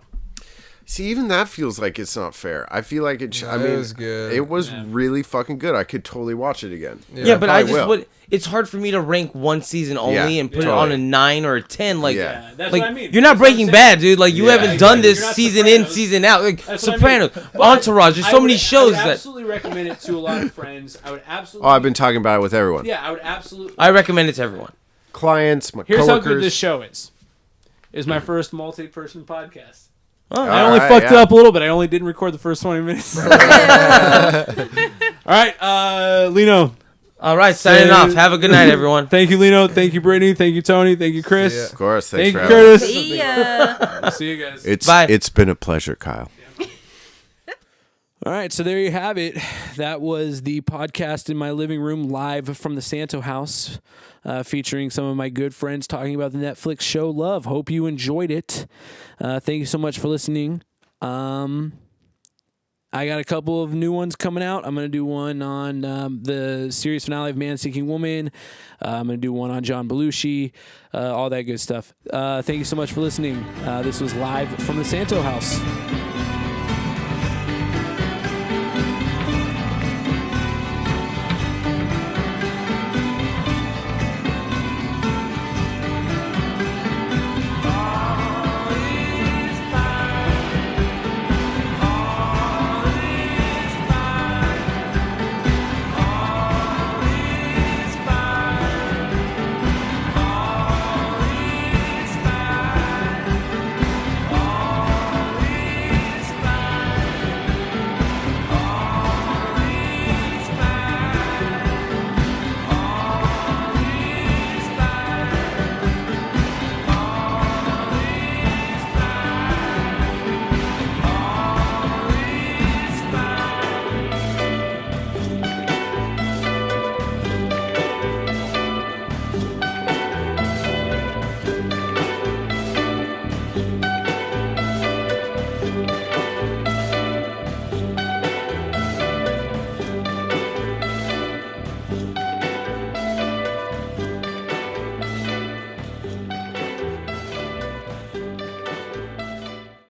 See, even that feels like it's not fair. I feel like it. I it mean, was good. It was really fucking good. I could totally watch it again. Yeah, but I probably just will. would. It's hard for me to rank one season only Yeah, and put it totally. on a 9 or a 10. Like, Yeah. That's like what I mean. you're not That's what I'm Breaking saying. Bad, dude. Like you Yeah, haven't exactly. done this You're not season in, Sopranos. season out. Like That's what I Sopranos, mean. But Entourage. There's so many shows I would that absolutely recommend it to a lot of friends. I would absolutely. Oh, I've been talking about it with everyone. Yeah, I would absolutely. I recommend it to everyone. Clients, my Here's how coworkers. good this show is. It's my first multi-person podcast. Oh, I only right, fucked it yeah. up a little bit. I only didn't record the first 20 minutes. All right, Lino. all right, signing off. Have a good night, everyone. Thank you, Lino. Thank you, Brittany. Thank you, Tony. Thank you, Chris. Yeah. Of course, thanks Thank for you, having me. Curtis. See ya. We'll see you guys. Bye. It's been a pleasure, Kyle. All right, so there you have it. That was the podcast in my living room live from the Santo house, featuring some of my good friends talking about the Netflix show Love. Hope you enjoyed it. Thank you so much for listening. I got a couple of new ones coming out. I'm going to do one on the series finale of Man Seeking Woman. I'm going to do one on John Belushi, all that good stuff. Thank you so much for listening. This was live from the Santo house.